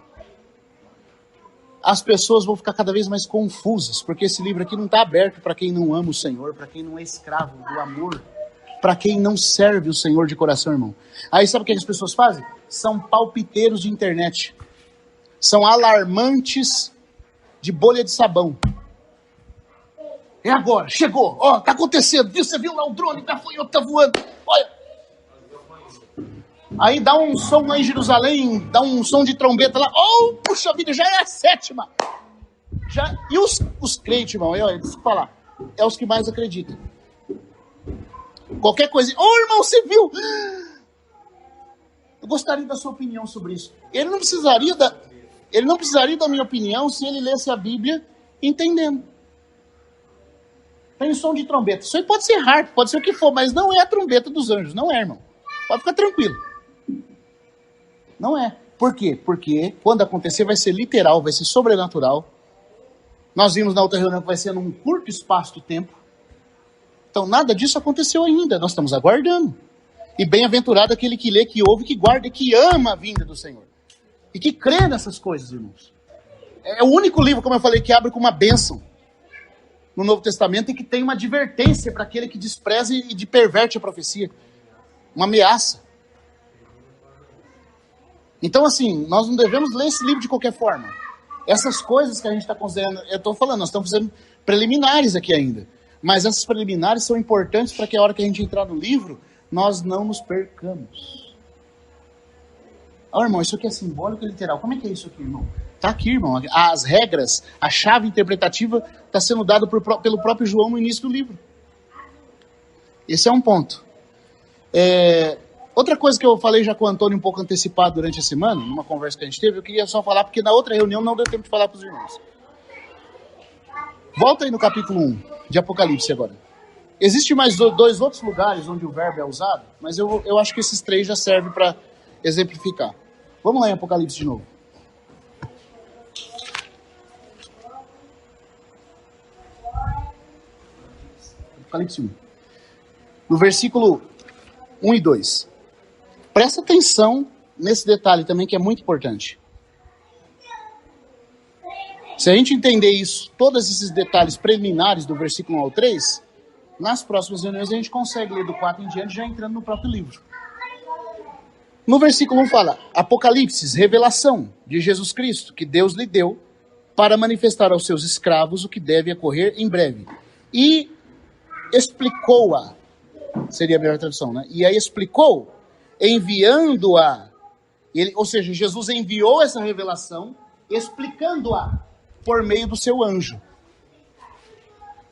A: as pessoas vão ficar cada vez mais confusas, porque esse livro aqui não está aberto para quem não ama o Senhor, para quem não é escravo do amor, para quem não serve o Senhor de coração, irmão. Aí sabe o que as pessoas fazem? São palpiteiros de internet. São alarmantes de bolha de sabão. É agora, chegou, ó, tá acontecendo, viu? Você viu lá o drone, tá voando, olha. Aí dá um som lá em Jerusalém, dá um som de trombeta lá, oh, puxa vida, já é a 7ª. E os crentes, irmão, deixa eu falar, é os que mais acreditam. Qualquer coisa, irmão, você viu? Eu gostaria da sua opinião sobre isso. Ele não precisaria da minha opinião se ele lesse a Bíblia entendendo. Tem som de trombeta. Isso aí pode ser harpa, pode ser o que for, mas não é a trombeta dos anjos. Não é, irmão. Pode ficar tranquilo. Não é. Por quê? Porque quando acontecer vai ser literal, vai ser sobrenatural. Nós vimos na outra reunião que vai ser num curto espaço de tempo. Então nada disso aconteceu ainda. Nós estamos aguardando. E bem-aventurado aquele que lê, que ouve, que guarda e que ama a vinda do Senhor. E que crê nessas coisas, irmãos. É o único livro, como eu falei, que abre com uma bênção no Novo Testamento e que tem uma advertência para aquele que despreza e perverte a profecia. Uma ameaça. Então, assim, nós não devemos ler esse livro de qualquer forma. Essas coisas que a gente está considerando, eu estou falando, nós estamos fazendo preliminares aqui ainda. Mas essas preliminares são importantes para que a hora que a gente entrar no livro, nós não nos percamos. Irmão, isso aqui é simbólico e literal. Como é que é isso aqui, irmão? Está aqui, irmão. As regras, a chave interpretativa está sendo dada pelo próprio João no início do livro. Esse é um ponto. Outra coisa que eu falei já com o Antônio um pouco antecipado durante a semana, numa conversa que a gente teve, eu queria só falar, porque na outra reunião não deu tempo de falar para os irmãos. Volta aí no capítulo 1 de Apocalipse agora. Existem mais dois outros lugares onde o verbo é usado, mas eu acho que esses 3 já servem para exemplificar. Vamos lá em Apocalipse de novo. Apocalipse 1. No versículo 1 e 2. Presta atenção nesse detalhe também, que é muito importante. Se a gente entender isso, todos esses detalhes preliminares do versículo 1 ao 3, nas próximas reuniões a gente consegue ler do 4 em diante, já entrando no próprio livro. No versículo 1 fala, Apocalipse, revelação de Jesus Cristo, que Deus lhe deu para manifestar aos seus escravos o que deve ocorrer em breve. E explicou-a, seria a melhor tradução, né? E aí explicou, enviando-a, ou seja, Jesus enviou essa revelação, explicando-a por meio do seu anjo.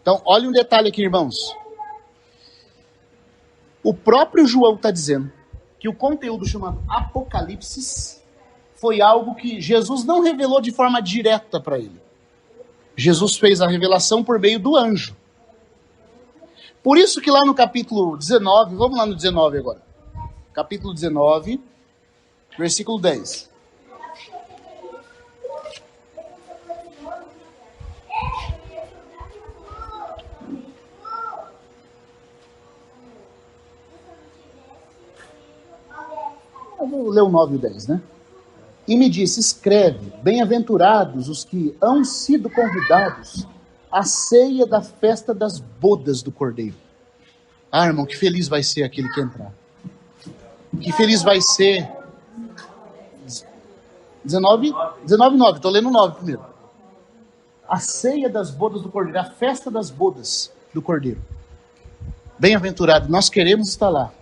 A: Então, olha um detalhe aqui, irmãos. O próprio João está dizendo que o conteúdo chamado Apocalipse foi algo que Jesus não revelou de forma direta para ele. Jesus fez a revelação por meio do anjo. Por isso que lá no capítulo 19, vamos lá no 19 agora. Capítulo 19, versículo 10. Eu vou ler o 9 e o 10, né? E me disse, escreve, bem-aventurados os que hão sido convidados à ceia da festa das bodas do Cordeiro. Ah, irmão, que feliz vai ser aquele que entrar. Que feliz vai ser. 19, 9. Estou lendo 9 primeiro. A ceia das bodas do Cordeiro, a festa das bodas do Cordeiro. Bem-aventurado, nós queremos estar lá.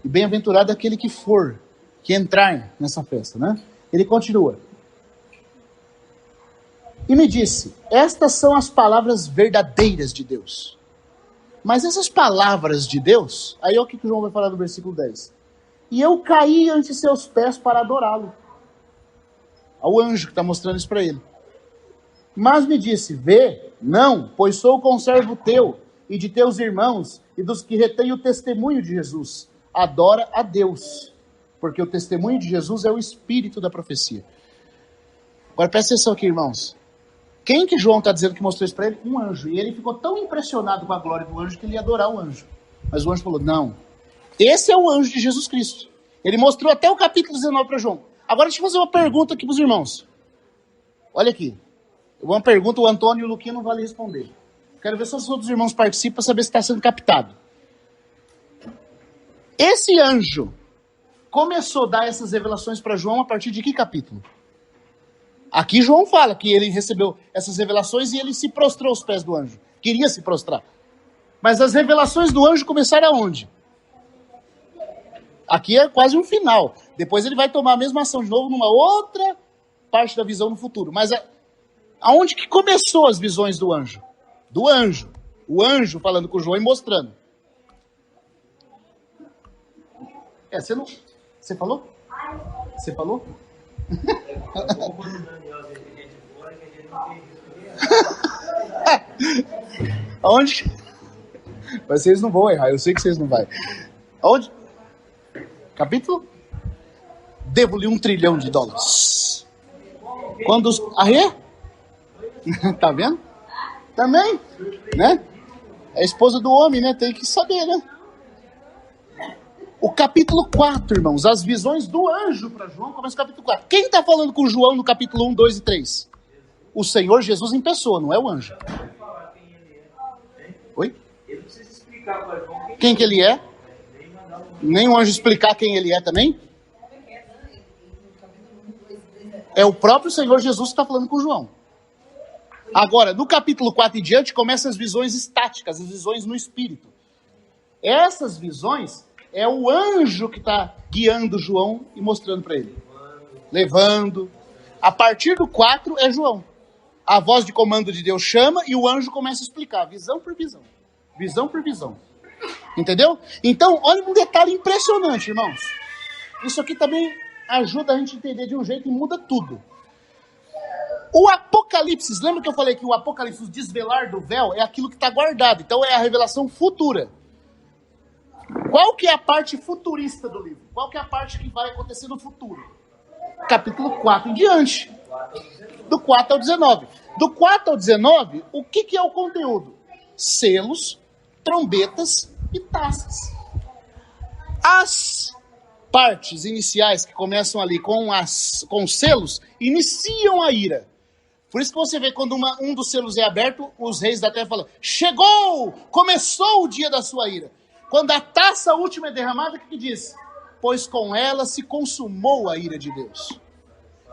A: E bem-aventurado aquele que for, que entrar nessa festa, né? Ele continua. E me disse, estas são as palavras verdadeiras de Deus. Mas essas palavras de Deus, aí é o que o João vai falar no versículo 10. E eu caí ante seus pés para adorá-lo. Ao anjo que está mostrando isso para ele. Mas me disse, vê, não, pois sou conservo teu e de teus irmãos e dos que retêm o testemunho de Jesus. Adora a Deus, porque o testemunho de Jesus é o espírito da profecia. Agora presta atenção aqui, irmãos. Quem que João está dizendo que mostrou isso para ele? Um anjo. E ele ficou tão impressionado com a glória do anjo que ele ia adorar o anjo. Mas o anjo falou, não, esse é o anjo de Jesus Cristo. Ele mostrou até o capítulo 19 para João. Agora deixa eu fazer uma pergunta aqui para os irmãos. Olha aqui. Uma pergunta, o Antônio e o Luquinha não vão responder. Quero ver se os outros irmãos participam para saber se está sendo captado. Esse anjo começou a dar essas revelações para João a partir de que capítulo? Aqui João fala que ele recebeu essas revelações e ele se prostrou aos pés do anjo. Queria se prostrar. Mas as revelações do anjo começaram aonde? Aqui é quase um final. Depois ele vai tomar a mesma ação de novo numa outra parte da visão no futuro. Mas aonde que começou as visões do anjo? Do anjo. O anjo falando com João e mostrando. Você não... Você falou? Você falou? Aonde? Mas vocês não vão errar, eu sei que vocês não vão. Aonde? Capítulo? Devo-lhe $1 trilhão. Quando os... Tá vendo? Também, né? É a esposa do homem, né? Tem que saber, né? O capítulo 4, irmãos, as visões do anjo para João, começa o capítulo 4. Quem está falando com João no capítulo 1, 2 e 3? O Senhor Jesus em pessoa, não é o anjo. Oi?
B: Ele precisa explicar para João
A: quem que ele é. Nem o anjo explicar quem ele é também. É o próprio Senhor Jesus que está falando com João. Agora, no capítulo 4 e diante, começam as visões estáticas, as visões no espírito. Essas visões é o anjo que está guiando João e mostrando para ele. Levando. A partir do 4 é João. A voz de comando de Deus chama e o anjo começa a explicar, visão por visão. Visão por visão. Entendeu? Então, olha um detalhe impressionante, irmãos. Isso aqui também ajuda a gente a entender de um jeito e muda tudo. O Apocalipse, lembra que eu falei que o Apocalipse, o desvelar do véu, é aquilo que está guardado. Então é a revelação futura. Qual que é a parte futurista do livro? Qual que é a parte que vai acontecer no futuro? Capítulo 4 em diante. Do 4 ao 19. Do 4 ao 19, o que é o conteúdo? Selos, trombetas e taças. As partes iniciais que começam ali com os selos, iniciam a ira. Por isso que você vê quando um dos selos é aberto, os reis da terra falam, chegou, começou o dia da sua ira. Quando a taça última é derramada, o que diz? Pois com ela se consumou a ira de Deus.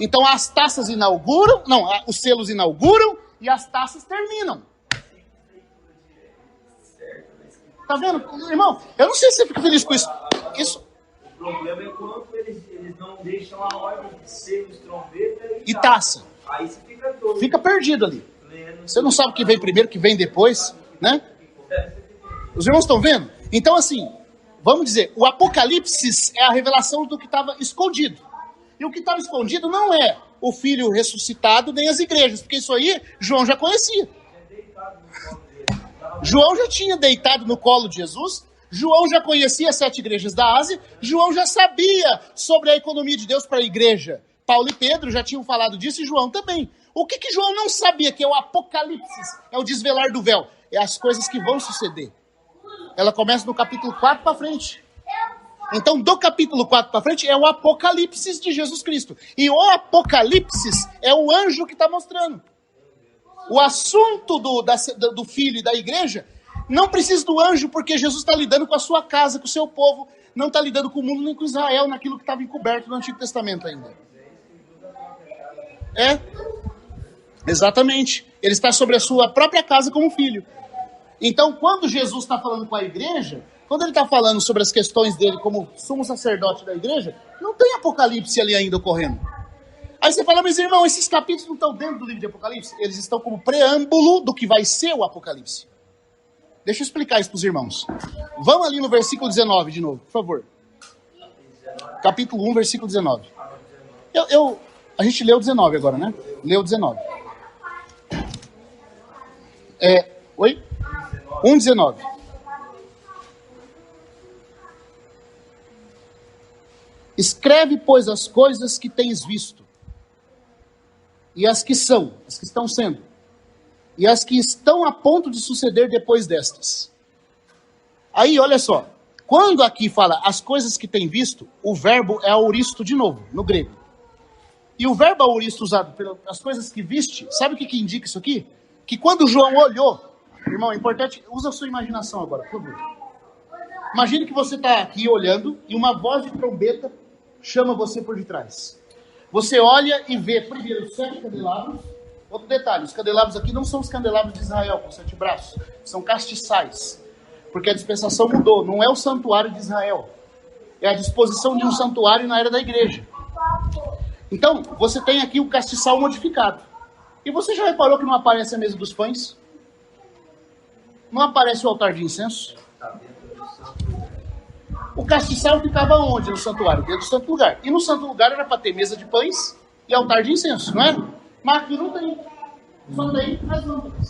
A: Então as taças inauguram, os selos inauguram e as taças terminam. Tá vendo? Irmão, eu não sei se você fica feliz com isso.
B: O problema é quando eles não deixam a ordem de selos, trombeta
A: e taça.
B: Aí você fica doido.
A: Fica perdido ali. Você não sabe o que vem primeiro, o que vem depois, né? Os irmãos estão vendo? Então, assim, vamos dizer, o Apocalipse é a revelação do que estava escondido. E o que estava escondido não é o Filho ressuscitado, nem as igrejas, porque isso aí João já conhecia. João já tinha deitado no colo de Jesus, João já conhecia as 7 igrejas da Ásia, João já sabia sobre a economia de Deus para a igreja. Paulo e Pedro já tinham falado disso e João também. O que João não sabia, que é o Apocalipse, é o desvelar do véu, é as coisas que vão suceder. Ela começa no capítulo 4 para frente. Então, do capítulo 4 para frente, é o Apocalipse de Jesus Cristo. E o Apocalipse é o anjo que está mostrando. O assunto do filho e da igreja não precisa do anjo, porque Jesus está lidando com a sua casa, com o seu povo. Não está lidando com o mundo nem com Israel, naquilo que estava encoberto no Antigo Testamento ainda. Exatamente. Ele está sobre a sua própria casa como filho. Então, quando Jesus está falando com a igreja, quando ele está falando sobre as questões dele como sumo sacerdote da igreja, não tem Apocalipse ali ainda ocorrendo. Aí você fala, mas irmão, esses capítulos não estão dentro do livro de Apocalipse? Eles estão como preâmbulo do que vai ser o Apocalipse. Deixa eu explicar isso para os irmãos. Vamos ali no versículo 19 de novo, por favor. Capítulo 1, versículo 19. A gente leu 19 agora, né? Leu 19. Oi? 1,19. Escreve, pois, as coisas que tens visto, e as que estão sendo, e as que estão a ponto de suceder depois destas. Aí, olha só, quando aqui fala as coisas que tem visto, o verbo é auristo de novo, no grego. E o verbo auristo usado pelas coisas que viste, sabe o que indica isso aqui? Que quando João olhou, irmão, é importante, usa a sua imaginação agora, por favor. Imagine que você está aqui olhando e uma voz de trombeta chama você por detrás. Você olha e vê primeiro os 7 candelabros. Outro detalhe, os candelabros aqui não são os candelabros de Israel com 7 braços, são castiçais. Porque a dispensação mudou, não é o santuário de Israel. É a disposição de um santuário na era da igreja. Então, você tem aqui o castiçal modificado. E você já reparou que não aparece a mesa dos pães? Não aparece o altar de incenso? O castiçal ficava onde no santuário? Dentro do santo lugar. E no santo lugar era para ter mesa de pães e altar de incenso, não é? Mas aqui não tem. Só tem as lâmpadas.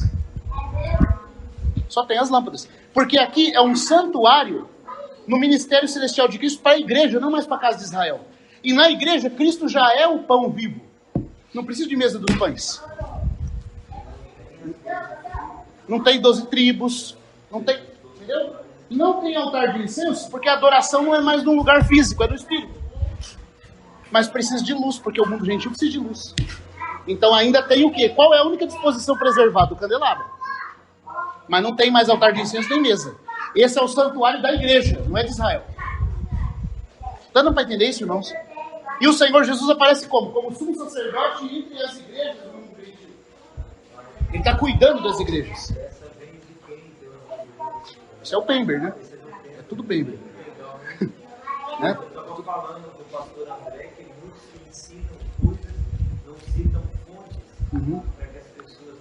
A: Só tem as lâmpadas. Porque aqui é um santuário no ministério celestial de Cristo para a igreja, não mais para a casa de Israel. E na igreja, Cristo já é o pão vivo. Não precisa de mesa dos pães. Não tem 12 tribos. Não tem, entendeu? Não tem altar de incenso, porque a adoração não é mais num lugar físico, é do Espírito. Mas precisa de luz, porque o mundo gentil precisa de luz. Então ainda tem o quê? Qual é a única disposição preservada? O candelabro. Mas não tem mais altar de incenso nem mesa. Esse é o santuário da igreja, não é de Israel. Tá dando para entender isso, irmãos? E o Senhor Jesus aparece como? Como sumo sacerdote entre as igrejas do mundo gentil. Ele está cuidando das igrejas. Isso é o Pember, né? É tudo Pember. Né?
B: Eu estou falando com o pastor André que muitos que ensinam coisas não citam fontes para que as pessoas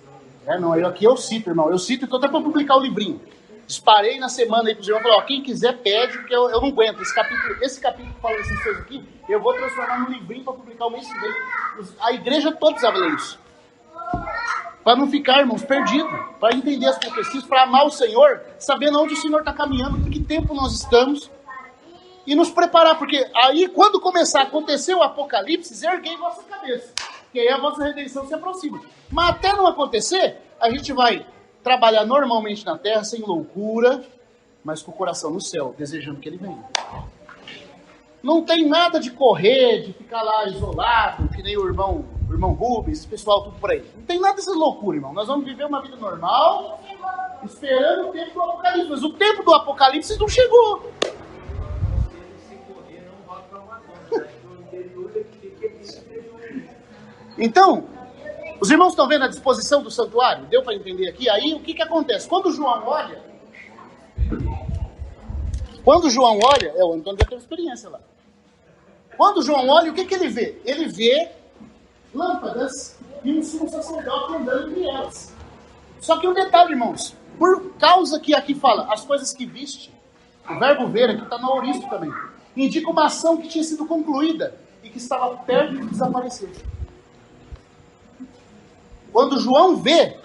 B: não...
A: Aqui eu cito, irmão. Eu cito e estou até para publicar o livrinho. Disparei na semana aí para os irmãos e falei, quem quiser pede, porque eu não aguento. Esse capítulo que fala essas coisas aqui, eu vou transformar num livrinho para publicar o mês que vem. A igreja toda precisava ler isso. Para não ficar, irmãos, perdidos. Para entender as profecias, para amar o Senhor, sabendo onde o Senhor está caminhando, em que tempo nós estamos. E nos preparar, porque aí quando começar a acontecer o Apocalipse, erguei vossa cabeça. Que aí a vossa redenção se aproxima. Mas até não acontecer, a gente vai trabalhar normalmente na terra, sem loucura, mas com o coração no céu, desejando que ele venha. Não tem nada de correr, de ficar lá isolado, que nem o irmão Rubens, esse pessoal tudo por aí. Não tem nada dessa loucura, irmão. Nós vamos viver uma vida normal, esperando o tempo do Apocalipse. Mas o tempo do Apocalipse não chegou. Então, os irmãos estão vendo a disposição do santuário? Deu para entender aqui? Aí, o que acontece? Quando João olha, o Antônio já teve experiência lá. Quando João olha, o que ele vê? Ele vê lâmpadas e um sumo sacerdote andando entre elas. Só que um detalhe, irmãos, por causa que aqui fala, as coisas que viste, o verbo ver aqui está no auristo também, indica uma ação que tinha sido concluída e que estava perto de desaparecer. Quando João vê,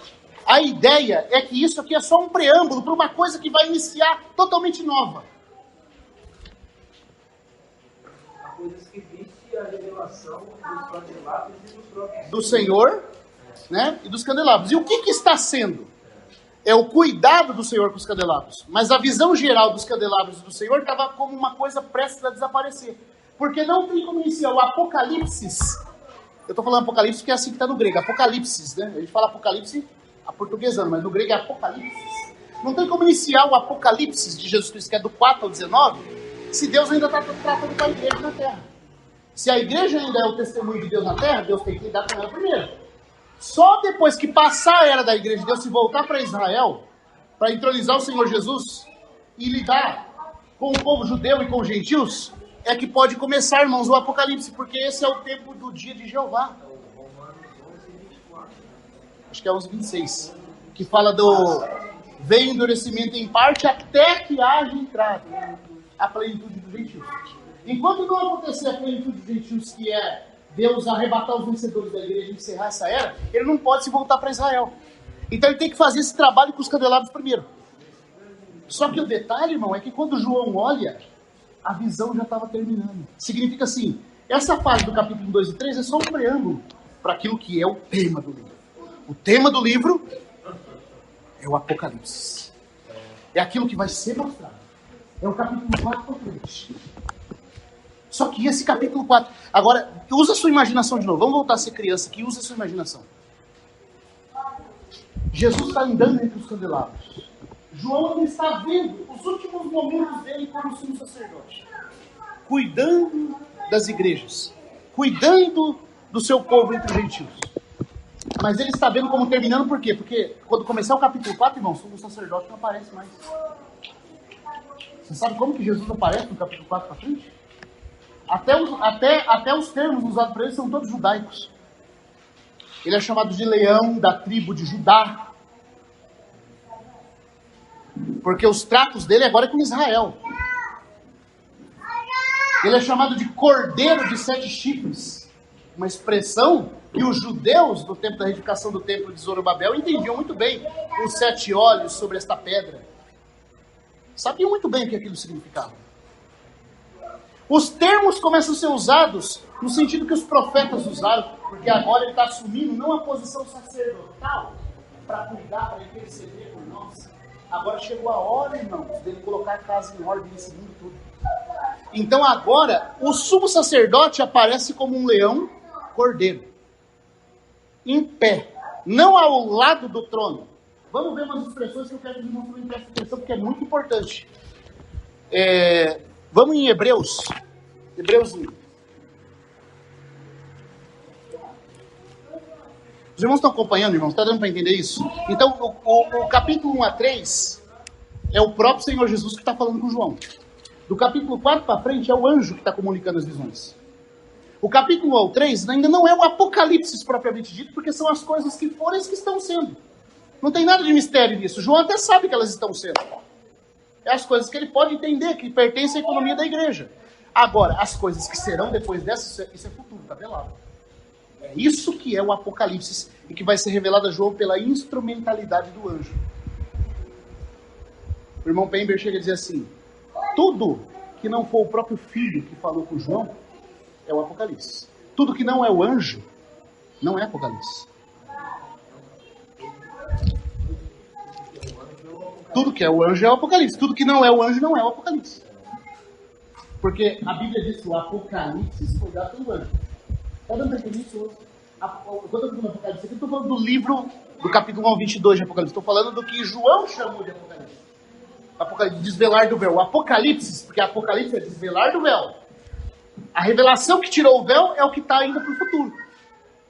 A: a ideia é que isso aqui é só um preâmbulo para uma coisa que vai iniciar totalmente nova.
B: A coisas que viste a revelação dos candelabros e dos próprios...
A: Do Senhor, né, e dos candelabros. E o que está sendo? É o cuidado do Senhor com os candelabros. Mas a visão geral dos candelabros e do Senhor estava como uma coisa prestes a desaparecer. Porque não tem como iniciar o Apocalipse. Eu estou falando Apocalipse porque é assim que está no grego. Apocalipse, né? A gente fala Apocalipse aportuguesando, mas no grego é Apocalipse. Não tem como iniciar o Apocalipse de Jesus Cristo, que é do 4 ao 19, se Deus ainda está tratando com a igreja na terra. Se a igreja ainda é o testemunho de Deus na terra, Deus tem que lidar com ela primeiro. Só depois que passar a era da igreja, Deus se voltar para Israel, para entronizar o Senhor Jesus e lidar com o povo judeu e com os gentios, é que pode começar, irmãos, o Apocalipse, porque esse é o tempo do dia de Jeová. Acho que é 11:26, que fala do veio endurecimento em parte até que haja entrado a plenitude dos gentios. Enquanto não acontecer a plenitude dos gentios, que é Deus arrebatar os vencedores da igreja e encerrar essa era, ele não pode se voltar para Israel. Então ele tem que fazer esse trabalho com os candelabros primeiro. Só que o detalhe, irmão, é que quando João olha, a visão já estava terminando. Significa assim, essa parte do capítulo 2 e 3 é só um preâmbulo para aquilo que é o tema do livro. O tema do livro é o Apocalipse. É aquilo que vai ser mostrado. É o capítulo 4 para frente. Só que esse capítulo 4... Agora, usa a sua imaginação de novo. Vamos voltar a ser criança aqui. Usa a sua imaginação. Jesus está andando entre os candelabros. João está vendo os últimos momentos dele como sumo sacerdote. Cuidando das igrejas. Cuidando do seu povo entre os gentios. Mas ele está vendo como terminando, por quê? Porque quando começar o capítulo 4, irmão, o sumo sacerdote não aparece mais. Você sabe como que Jesus aparece no capítulo 4 para frente? Até os termos usados para ele são todos judaicos. Ele é chamado de leão da tribo de Judá. Porque os tratos dele agora é com Israel. Ele é chamado de cordeiro de 7 chifres. Uma expressão que os judeus, no tempo da edificação do templo de Zorobabel, entendiam muito bem. Os 7 olhos sobre esta pedra. Sabiam muito bem o que aquilo significava. Os termos começam a ser usados no sentido que os profetas usaram, porque agora ele está assumindo não a posição sacerdotal para cuidar, para interceder por nós. Agora chegou a hora, irmãos, dele colocar a casa em ordem e seguindo tudo. Então agora, o sumo sacerdote aparece como um leão cordeiro, em pé, não ao lado do trono. Vamos ver umas expressões que eu quero que os irmãos também prestem atenção, porque é muito importante. Vamos em Hebreus 1. Os irmãos estão acompanhando, irmãos? Está dando para entender isso? Então, o capítulo 1 a 3 é o próprio Senhor Jesus que está falando com João. Do capítulo 4 para frente é o anjo que está comunicando as visões. O capítulo 1 ao 3 ainda não é o Apocalipse propriamente dito, porque são as coisas que foram as que estão sendo. Não tem nada de mistério nisso. João até sabe que elas estão sendo. É as coisas que ele pode entender, que pertencem à economia da igreja. Agora, as coisas que serão depois dessas, isso é futuro, está velado. É isso que é o Apocalipse e que vai ser revelado a João pela instrumentalidade do anjo. O irmão Pember chega a dizer assim, tudo que não for o próprio filho que falou com João é o Apocalipse. Tudo que não é o anjo não é Apocalipse. Tudo que é o anjo é o Apocalipse. Tudo que não é o anjo não é o Apocalipse. Porque a Bíblia diz que o Apocalipse foi dado pelo anjo. Está dando para entender isso? Quando eu estou falando do Apocalipse, eu estou falando do livro, do capítulo 1 ao 22 de Apocalipse. Estou falando do que João chamou de Apocalipse. Apocalipse, desvelar do véu. O Apocalipse, porque Apocalipse é desvelar do véu. A revelação que tirou o véu é o que está indo para o futuro.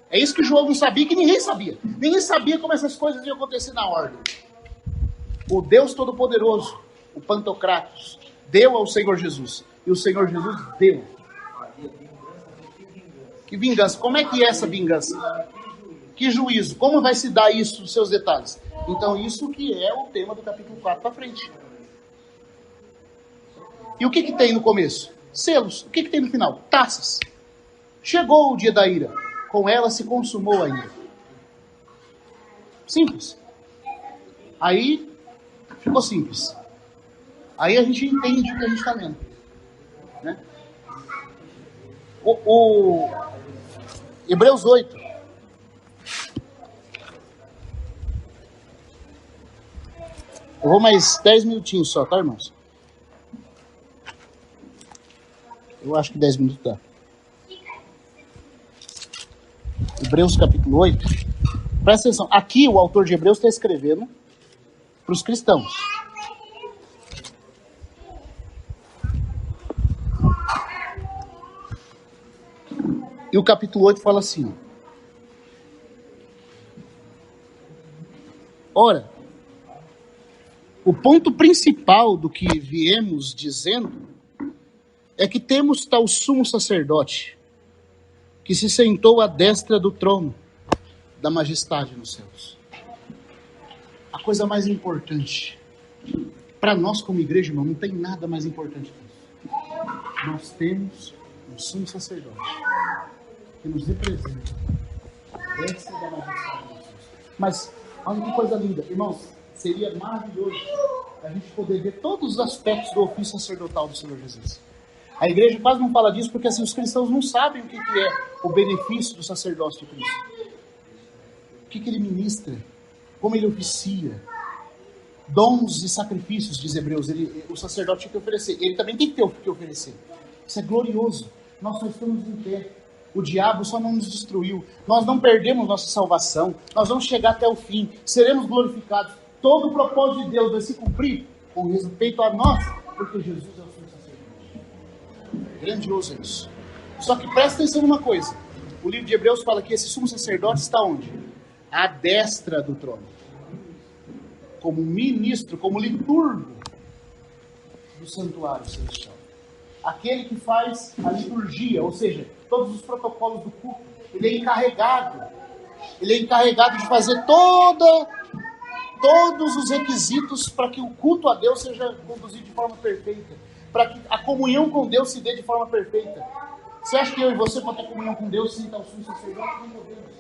A: É isso que João não sabia, que ninguém sabia. Ninguém sabia como essas coisas iam acontecer na ordem. O Deus Todo-Poderoso, o Pantocratos, deu ao Senhor Jesus. E o Senhor Jesus deu. Que vingança. Como é que é essa vingança? Que juízo. Como vai se dar isso, os seus detalhes? Então, isso que é o tema do capítulo 4 para frente. E o que tem no começo? Selos. O que tem no final? Taças. Chegou o dia da ira. Com ela se consumou a ira. Simples. Aí, ficou simples. Aí a gente entende o que a gente está lendo. Né? O Hebreus 8. Eu vou mais 10 minutinhos só, tá, irmãos? Eu acho que 10 minutos dá. Hebreus capítulo 8. Presta atenção. Aqui o autor de Hebreus está escrevendo para os cristãos. E o capítulo 8 fala assim. Ora, o ponto principal do que viemos dizendo é que temos tal sumo sacerdote que se sentou à destra do trono da majestade nos céus. A coisa mais importante para nós como igreja, irmão, não tem nada mais importante que isso. Nós temos um sumo sacerdote que nos representa a destra da majestade nos céus. Mas Olha que coisa linda. Irmãos, seria maravilhoso a gente poder ver todos os aspectos do ofício sacerdotal do Senhor Jesus. A igreja quase não fala disso porque assim, os cristãos não sabem o que é o benefício do sacerdócio de Cristo. O que ele ministra, como ele oficia. Dons e sacrifícios, diz Hebreus, o sacerdote tem que oferecer. Ele também tem que ter o que oferecer. Isso é glorioso. Nós só estamos em pé. O diabo só não nos destruiu. Nós não perdemos nossa salvação. Nós vamos chegar até o fim. Seremos glorificados. Todo o propósito de Deus vai se cumprir com respeito a nós, porque Jesus é o sumo sacerdote. Grandioso isso. Só que presta atenção numa coisa. O livro de Hebreus fala que esse sumo sacerdote está onde? À destra do trono. Como ministro, como liturgo do santuário celestial. Aquele que faz a liturgia, ou seja, todos os protocolos do culto. Ele é encarregado de fazer todos os requisitos para que o culto a Deus seja conduzido de forma perfeita, para que a comunhão com Deus se dê de forma perfeita. Você acha que eu e você podemos ter comunhão com Deus sem estar o sumo sacerdote? Não podemos.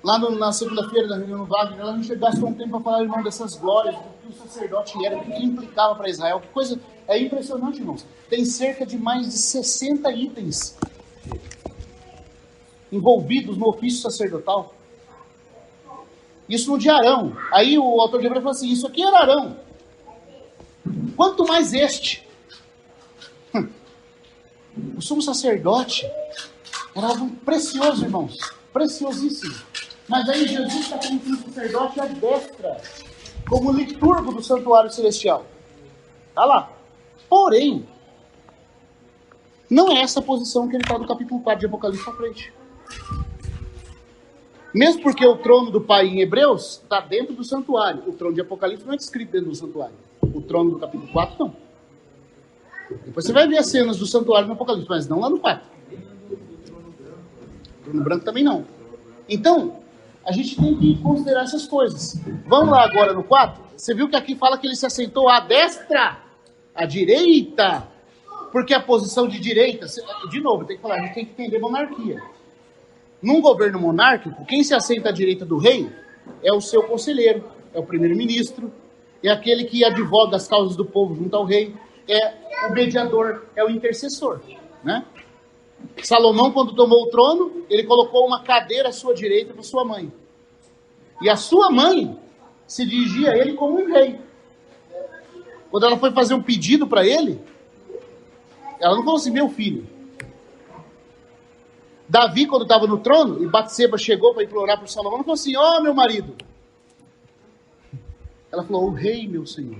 A: Lá na segunda-feira da reunião no Wagner, a gente gastou um tempo para falar, irmão, dessas glórias, do que o sacerdote era, o que ele implicava para Israel. Que coisa é impressionante, irmãos. Tem cerca de mais de 60 itens envolvidos no ofício sacerdotal. Isso no de Arão. Aí o autor de Hebreus falou assim, isso aqui era Arão. Quanto mais este. O sumo sacerdote era algo precioso, irmãos. Preciosíssimo. Mas aí Jesus está como um sacerdote à destra, como liturgo do santuário celestial. Está lá. Porém, não é essa a posição que ele está no capítulo 4 de Apocalipse para frente. Mesmo porque o trono do Pai em Hebreus está dentro do santuário. O trono de Apocalipse não é descrito dentro do santuário. O trono do capítulo 4 não. Depois você vai ver as cenas do santuário no Apocalipse, mas não lá no 4. O trono branco também não. Então, a gente tem que considerar essas coisas. Vamos lá agora no 4. Você viu que aqui fala que ele se assentou à destra, à direita. Porque a posição de direita, de novo, tem que falar, a gente tem que entender monarquia. Num governo monárquico, quem se assenta à direita do rei é o seu conselheiro, é o primeiro-ministro, é aquele que advoga as causas do povo junto ao rei, é o mediador, é o intercessor, né? Salomão, quando tomou o trono, ele colocou uma cadeira à sua direita para sua mãe. E a sua mãe se dirigia a ele como um rei. Quando ela foi fazer um pedido para ele, ela não falou assim, meu filho. Davi, quando estava no trono, e Batseba chegou para implorar para Salomão, não falou assim, ó meu marido. Ela falou, o rei, meu senhor.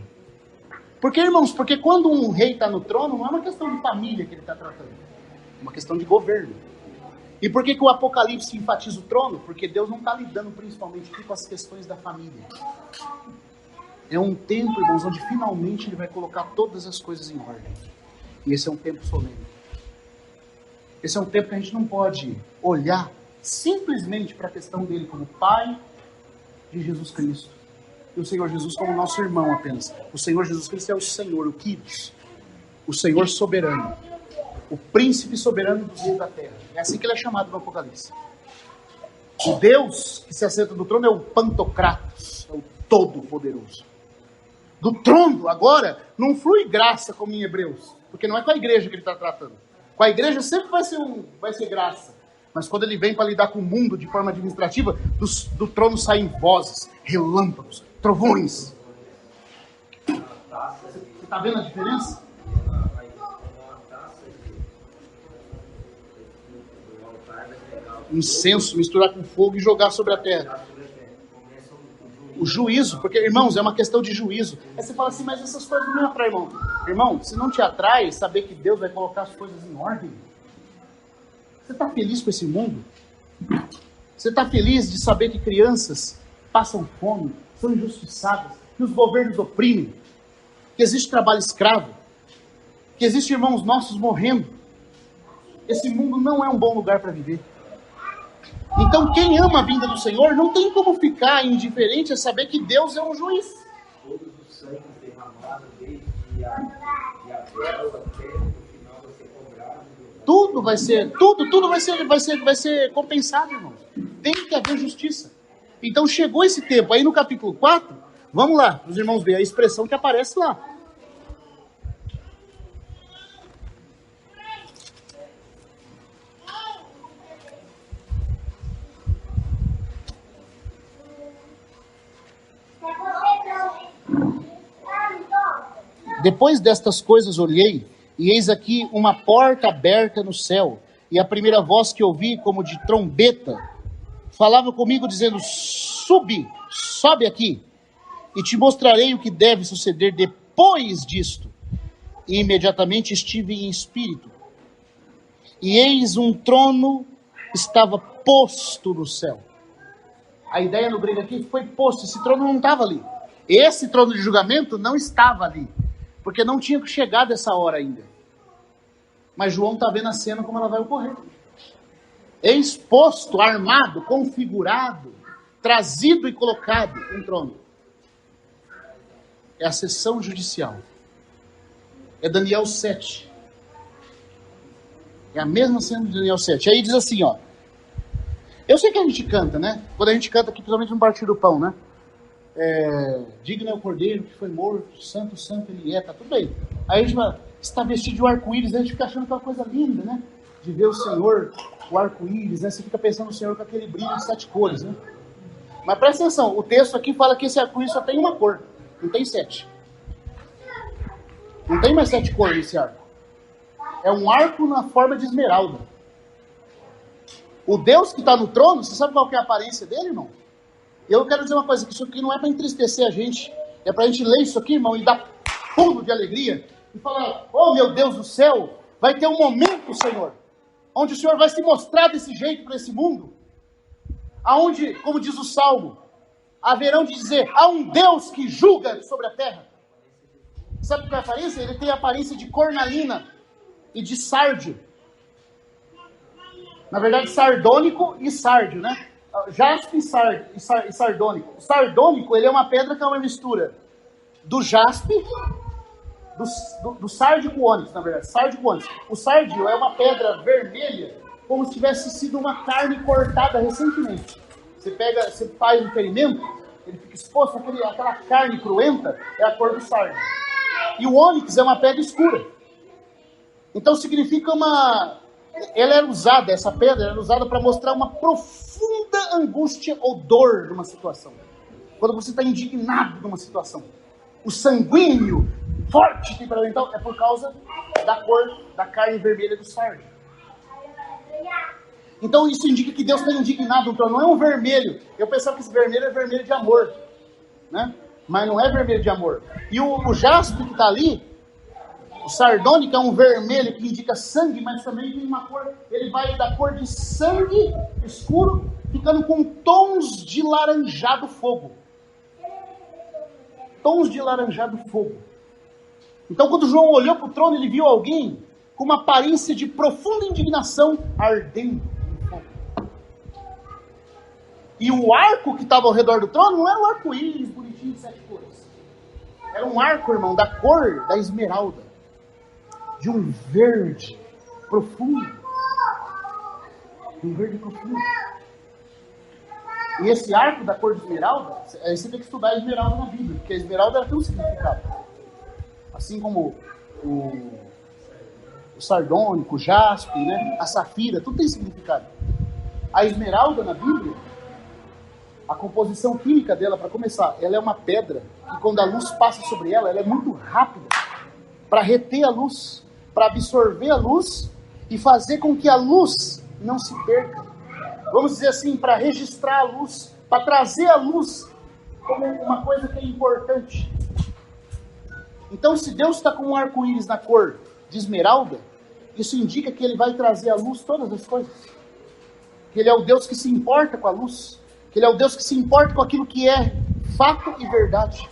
A: Porque, irmãos, porque quando um rei está no trono, não é uma questão de família que ele está tratando. É uma questão de governo. E por que o Apocalipse enfatiza o trono? Porque Deus não está lidando principalmente aqui com as questões da família. É um tempo, irmãos, onde finalmente ele vai colocar todas as coisas em ordem. E esse é um tempo solene. Esse é um tempo que a gente não pode olhar simplesmente para a questão dele como Pai de Jesus Cristo. E o Senhor Jesus como nosso irmão apenas. O Senhor Jesus Cristo é o Senhor, o Kyrios. O Senhor soberano. O príncipe soberano dos reis da terra. É assim que ele é chamado no Apocalipse. O Deus que se assenta no trono é o Pantocratos, é o Todo-Poderoso. Do trono, agora, não flui graça como em Hebreus, porque não é com a igreja que ele está tratando. Com a igreja sempre vai ser graça. Mas quando ele vem para lidar com o mundo de forma administrativa, do trono saem vozes, relâmpagos, trovões. Você está vendo a diferença? Incenso, misturar com fogo e jogar sobre a terra. O juízo, porque, irmãos, é uma questão de juízo. Aí você fala assim, mas essas coisas não me atraem, irmão. Irmão, se não te atrai saber que Deus vai colocar as coisas em ordem, você está feliz com esse mundo? Você está feliz de saber que crianças passam fome, são injustiçadas, que os governos oprimem, que existe trabalho escravo, que existe irmãos nossos morrendo? Esse mundo não é um bom lugar para viver. Então quem ama a vinda do Senhor não tem como ficar indiferente a saber que Deus é um juiz.
B: Todos os sangues derramados desde Abel até o final vai ser cobrado.
A: Tudo vai ser compensado, irmãos. Tem que haver justiça. Então chegou esse tempo. Aí no capítulo 4, vamos lá, os irmãos verem a expressão que aparece lá. Depois destas coisas olhei, e eis aqui uma porta aberta no céu, e a primeira voz que ouvi, como de trombeta, falava comigo dizendo: sobe aqui, e te mostrarei o que deve suceder depois disto. E imediatamente estive em espírito, e eis um trono estava posto no céu. A ideia no grego aqui foi posto, esse trono não estava ali. Esse trono de julgamento não estava ali, porque não tinha chegado essa hora ainda. Mas João está vendo a cena como ela vai ocorrer. Exposto, armado, configurado, trazido e colocado um trono. É a sessão judicial. É Daniel 7. É a mesma cena de Daniel 7. Aí diz assim, ó. Eu sei que a gente canta, né? Quando a gente canta aqui, principalmente no Partir do Pão, né? Digno é o Cordeiro que foi morto, santo, santo ele é, tá tudo bem. Aí a gente vai, está vestido de um arco-íris, a gente fica achando que é uma coisa linda, né? De ver o Senhor, o arco-íris, né? Você fica pensando no Senhor com aquele brilho de 7 cores, né? Mas presta atenção, o texto aqui fala que esse arco-íris só tem uma cor, não tem 7. Não tem mais 7 cores nesse arco. É um arco na forma de esmeralda. O Deus que está no trono, você sabe qual que é a aparência dele, irmão? Eu quero dizer uma coisa, que isso aqui não é para entristecer a gente, é para a gente ler isso aqui, irmão, e dar pulo de alegria, e falar: oh meu Deus do céu, vai ter um momento, Senhor, onde o Senhor vai se mostrar desse jeito para esse mundo, aonde, como diz o Salmo, haverão de dizer: há um Deus que julga sobre a terra. Sabe qual é a aparência? Ele tem a aparência de cornalina e de sárdio. Na verdade, sardônico e sárdio, né? Jaspe e sardônico. O sardônico, ele é uma pedra que é uma mistura do jaspe, do sárdio com ônix, na verdade. Sárdio com ônix. O sárdio é uma pedra vermelha, como se tivesse sido uma carne cortada recentemente. Você faz um ferimento, ele fica exposto àquela carne cruenta, é a cor do sárdio. E o ônix é uma pedra escura. Então significa ela era usada, essa pedra era usada para mostrar uma profunda angústia ou dor de uma situação. Quando você está indignado de uma situação. O sanguíneo, forte, temperamental, é por causa da cor da carne vermelha do sárdio. Então isso indica que Deus está indignado. Então não é um vermelho. Eu pensava que esse vermelho é vermelho de amor, né? Mas não é vermelho de amor. E o jaspe que está ali, o sardônico é um vermelho que indica sangue, mas também tem uma cor, ele vai da cor de sangue escuro, ficando com tons de laranjado fogo. Tons de laranjado fogo. Então quando João olhou para o trono, ele viu alguém com uma aparência de profunda indignação ardendo em fogo. E o arco que estava ao redor do trono não era um arco-íris bonitinho de 7 cores. Era um arco, irmão, da cor da esmeralda. De um verde profundo. De um verde profundo. E esse arco da cor de esmeralda, aí você tem que estudar a esmeralda na Bíblia, porque a esmeralda tem um significado. Assim como o sardônico, o jaspe, né? A safira, tudo tem significado. A esmeralda na Bíblia, a composição química dela, para começar, ela é uma pedra que quando a luz passa sobre ela, ela é muito rápida para reter a luz, para absorver a luz e fazer com que a luz não se perca. Vamos dizer assim, para registrar a luz, para trazer a luz como uma coisa que é importante. Então, se Deus está com um arco-íris na cor de esmeralda, isso indica que Ele vai trazer à luz todas as coisas. Que Ele é o Deus que se importa com a luz. Que Ele é o Deus que se importa com aquilo que é fato e verdade.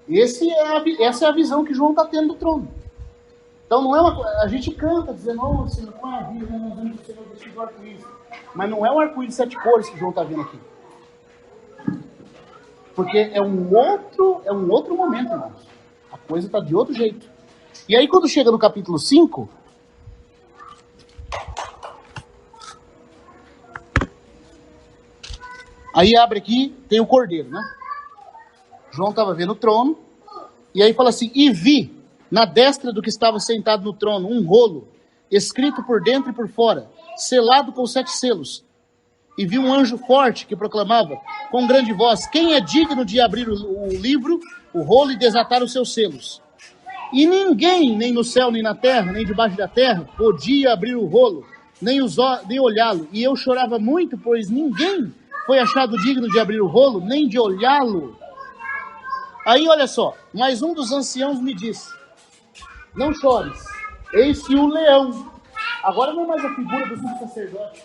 A: Essa é a visão que João está tendo do trono. Então não é a gente canta dizendo: oh, Senhor, que maravilha, nós vemos o Senhor vestido do arco-íris. Mas não é um arco-íris de 7 cores que João está vendo aqui. Porque é um outro momento, irmãos. A coisa está de outro jeito. E aí quando chega no capítulo 5, Aí abre aqui, tem o cordeiro, né? João estava vendo o trono, e aí fala assim, e vi na destra do que estava sentado no trono um rolo, escrito por dentro e por fora, selado com 7 selos. E vi um anjo forte que proclamava com grande voz, quem é digno de abrir o livro, o rolo e desatar os seus selos? E ninguém, nem no céu, nem na terra, nem debaixo da terra, podia abrir o rolo, nem olhá-lo. E eu chorava muito, pois ninguém foi achado digno de abrir o rolo, nem de olhá-lo. Aí olha só, mais um dos anciãos me disse, não chores, eis que o leão, agora não é mais a figura do sumo sacerdote,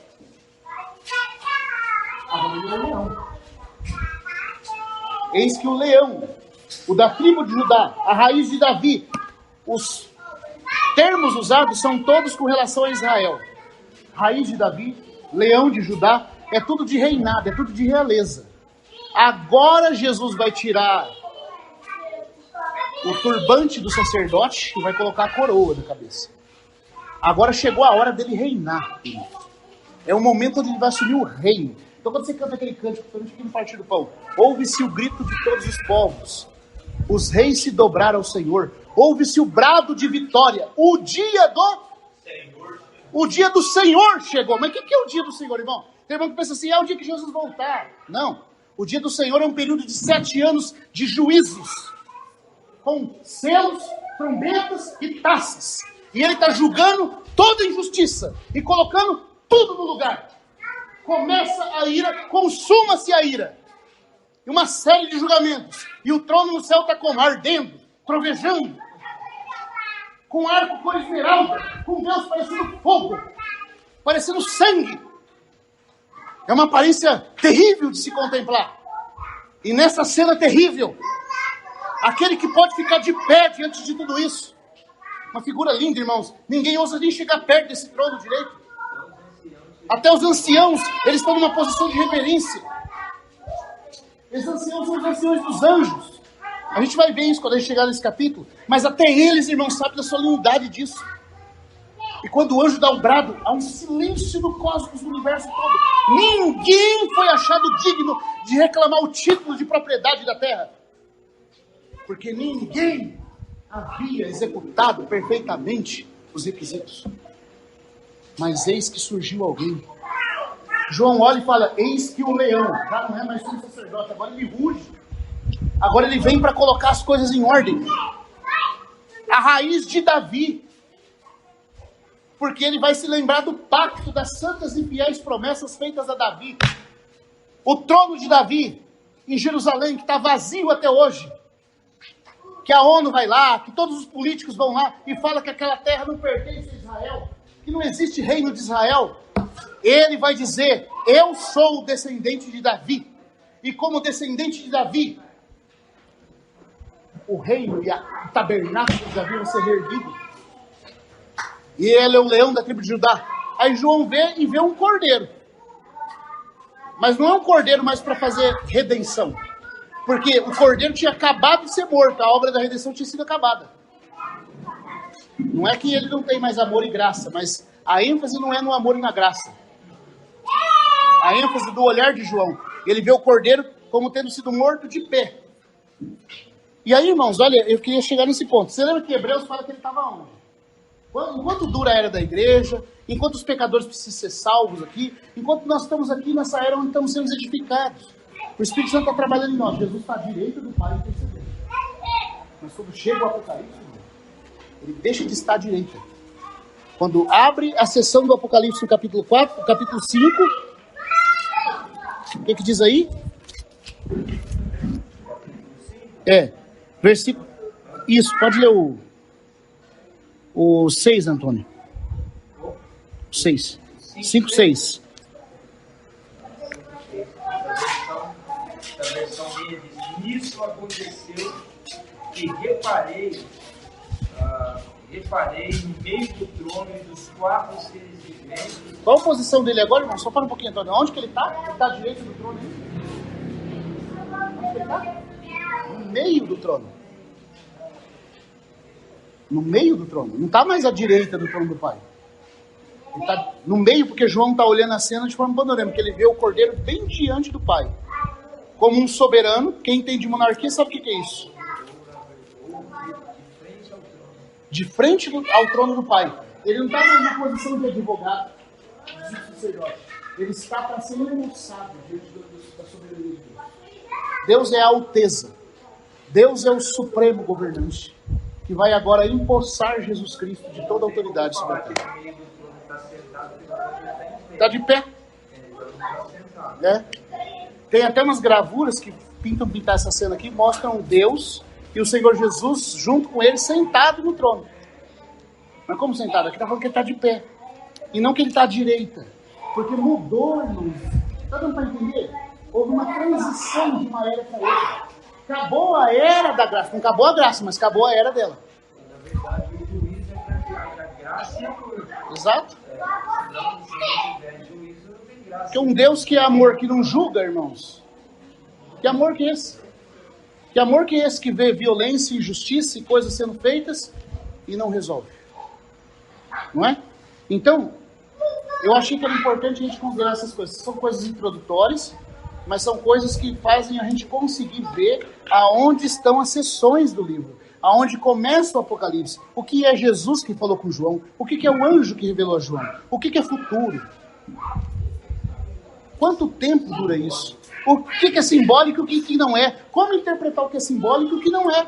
A: agora ele é o leão. Eis que o leão, o da tribo de Judá, a raiz de Davi, os termos usados são todos com relação a Israel. Raiz de Davi, leão de Judá, é tudo de reinado, é tudo de realeza. Agora Jesus vai tirar o turbante do sacerdote e vai colocar a coroa na cabeça. Agora chegou a hora dele reinar. É o momento onde ele vai assumir o reino. Então quando você canta aquele cântico, principalmente aqui no Partir do Pão, ouve-se o grito de todos os povos. Os reis se dobraram ao Senhor. Ouve-se o brado de vitória. O dia do Senhor chegou. Mas o que é o dia do Senhor, irmão? Tem irmão que pensa assim, é o dia que Jesus voltar. Não. O dia do Senhor é um período de 7 anos de juízos. Com selos, trombetas e taças. E ele está julgando toda injustiça. E colocando tudo no lugar. Começa a ira, consuma-se a ira. E uma série de julgamentos. E o trono no céu está como? Ardendo, trovejando. Com arco cor esmeralda. Com Deus parecendo fogo. Parecendo sangue. É uma aparência terrível de se contemplar. E nessa cena terrível, aquele que pode ficar de pé diante de tudo isso. Uma figura linda, irmãos. Ninguém ousa nem chegar perto desse trono direito. Até os anciãos, eles estão numa posição de reverência. Esses anciãos são os anciões dos anjos. A gente vai ver isso quando a gente chegar nesse capítulo. Mas até eles, irmãos, sabem da solenidade disso. E quando o anjo dá o brado, há um silêncio no cosmos, no universo todo. Ninguém foi achado digno de reclamar o título de propriedade da terra. Porque ninguém havia executado perfeitamente os requisitos. Mas eis que surgiu alguém. João olha e fala, eis que o leão, já não é mais um sacerdote, agora ele ruge. Agora ele vem para colocar as coisas em ordem. A raiz de Davi. Porque ele vai se lembrar do pacto das santas e fiéis promessas feitas a Davi. O trono de Davi em Jerusalém, que está vazio até hoje. Que a ONU vai lá, que todos os políticos vão lá e fala que aquela terra não pertence a Israel, que não existe reino de Israel. Ele vai dizer, eu sou o descendente de Davi. E como descendente de Davi, o reino e o tabernáculo de Davi vão ser reerguidos. E ele é o leão da tribo de Judá. Aí João vê e vê um cordeiro. Mas não é um cordeiro mais para fazer redenção. Porque o cordeiro tinha acabado de ser morto. A obra da redenção tinha sido acabada. Não é que ele não tem mais amor e graça. Mas a ênfase não é no amor e na graça. A ênfase do olhar de João. Ele vê o cordeiro como tendo sido morto de pé. E aí, irmãos, olha, eu queria chegar nesse ponto. Você lembra que Hebreus fala que ele estava onde? Enquanto dura a era da igreja, enquanto os pecadores precisam ser salvos aqui, enquanto nós estamos aqui nessa era onde estamos sendo edificados, o Espírito Santo está trabalhando em nós. Jesus está à direita do Pai intercedendo. Mas quando chega o Apocalipse, ele deixa de estar à direita. Quando abre a sessão do Apocalipse no capítulo 4, no capítulo 5, o que diz aí? Versículo. Isso, pode ler o 6, Antônio. 6. 5, 6. A versão minha diz, nisso aconteceu que reparei no meio do trono e dos 4 seres viventes. Qual a posição dele agora, irmão? Só para um pouquinho, Antônio. Onde que ele está? Ele está à direita do trono aí? Onde que ele está? No meio do trono. No meio do trono. Não está mais à direita do trono do Pai. Ele está no meio porque João está olhando a cena de forma panorâmica, porque ele vê o cordeiro bem diante do Pai. Como um soberano, quem entende monarquia sabe o que é isso. De frente ao trono do Pai. Ele não está na posição de advogado, de sacerdote. Ele está para ser emulsado diante da soberania de Deus. Deus é a alteza. Deus é o supremo governante, que vai agora empossar Jesus Cristo de toda a autoridade sobre a terra. Está de pé. Tem até umas gravuras que pintar essa cena aqui, mostram Deus e o Senhor Jesus junto com ele sentado no trono. Mas como sentado? Aqui está falando que ele está de pé. E não que ele está à direita. Porque mudou, irmãos. Está dando para entender? Houve uma transição de uma era para outra. Acabou a era da graça. Não acabou a graça, mas acabou a era dela.
B: Na verdade, o juiz é para a graça e a amor.
A: Exato.
B: Senão, se não tiver juízo, não tem graça.
A: Porque um Deus que é amor, que não julga, irmãos. Que amor que é esse? Que amor que é esse que vê violência, injustiça e coisas sendo feitas e não resolve? Não é? Então, eu achei que era importante a gente considerar essas coisas. São coisas introdutórias, mas são coisas que fazem a gente conseguir ver aonde estão as seções do livro, aonde começa o Apocalipse, o que é Jesus que falou com João, o que é o anjo que revelou a João, o que é futuro. Quanto tempo dura isso? O que é simbólico e o que não é? Como interpretar o que é simbólico e o que não é?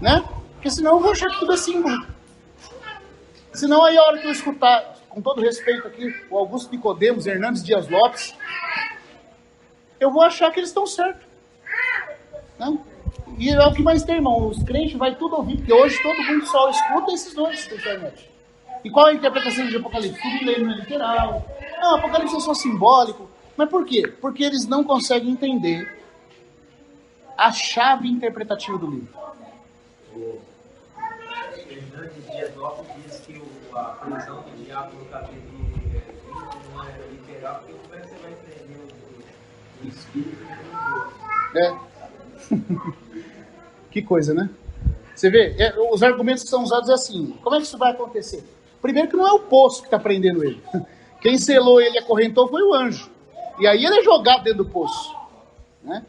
A: Né? Porque senão eu vou achar que tudo é símbolo. Senão aí a hora que eu escutar, com todo respeito aqui, o Augusto Nicodemos, Hernandes Dias Lopes, eu vou achar que eles estão certos. Né? E é o que mais tem, irmão. Os crentes vai tudo ouvir, porque hoje todo mundo só escuta esses dois da internet. E qual é a interpretação de Apocalipse? Tudo lê não é literal. Não, Apocalipse é só simbólico. Mas por quê? Porque eles não conseguem entender a chave interpretativa do livro.
B: Hernandes Dias Lopes diz que a prisão do diabo no capítulo 20 não é literal, porque como é que você vai entender o espírito de Deus?
A: Que coisa, né? Você vê, os argumentos que são usados é assim. Como é que isso vai acontecer? Primeiro que não é o poço que está prendendo ele. Quem selou ele e acorrentou foi o anjo. E aí ele é jogado dentro do poço. Né?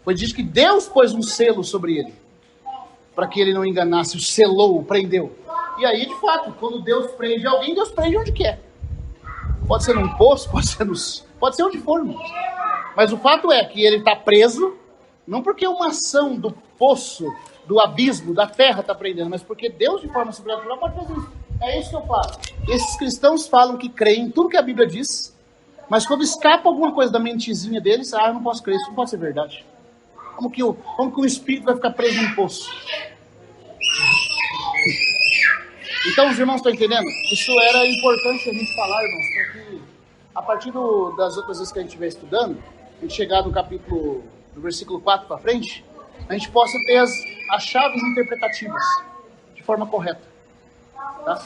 A: Foi dito que Deus pôs um selo sobre ele. Para que ele não enganasse, o selou, o prendeu. E aí, de fato, quando Deus prende alguém, Deus prende onde quer. Pode ser num poço, pode ser onde for. Irmão. Mas o fato é que ele está preso, não porque uma ação do poço, do abismo, da terra está prendendo, mas porque Deus, de forma sobrenatural, pode fazer isso. É isso que eu falo. Esses cristãos falam que creem em tudo que a Bíblia diz, mas quando escapa alguma coisa da mentezinha deles, eu não posso crer, isso não pode ser verdade. Como que o espírito vai ficar preso num poço? Então os irmãos estão entendendo? Isso era importante a gente falar, irmãos, para que a partir das outras vezes que a gente estiver estudando, a gente chegar no capítulo, do versículo 4 para frente, a gente possa ter as chaves interpretativas de forma correta. Tá?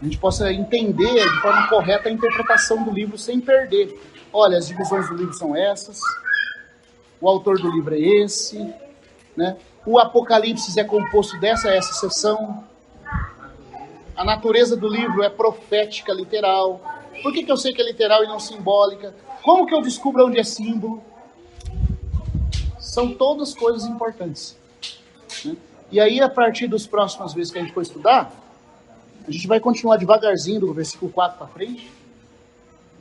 A: A gente possa entender de forma correta a interpretação do livro sem perder. Olha, as divisões do livro são essas, o autor do livro é esse, né? O Apocalipse é composto dessa a essa seção. A natureza do livro é profética, literal. Por que eu sei que é literal e não simbólica? Como que eu descubro onde é símbolo? São todas coisas importantes. Né? E aí, a partir das próximas vezes que a gente for estudar, a gente vai continuar devagarzinho do versículo 4 para frente.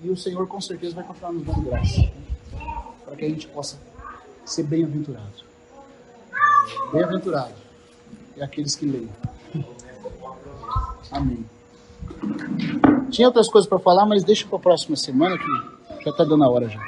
A: E o Senhor com certeza vai continuar nos dando graça. Para que a gente possa ser bem-aventurado. Bem-aventurado é aqueles que leem. Amém. Tinha outras coisas para falar, mas deixa para a próxima semana que já está dando a hora já.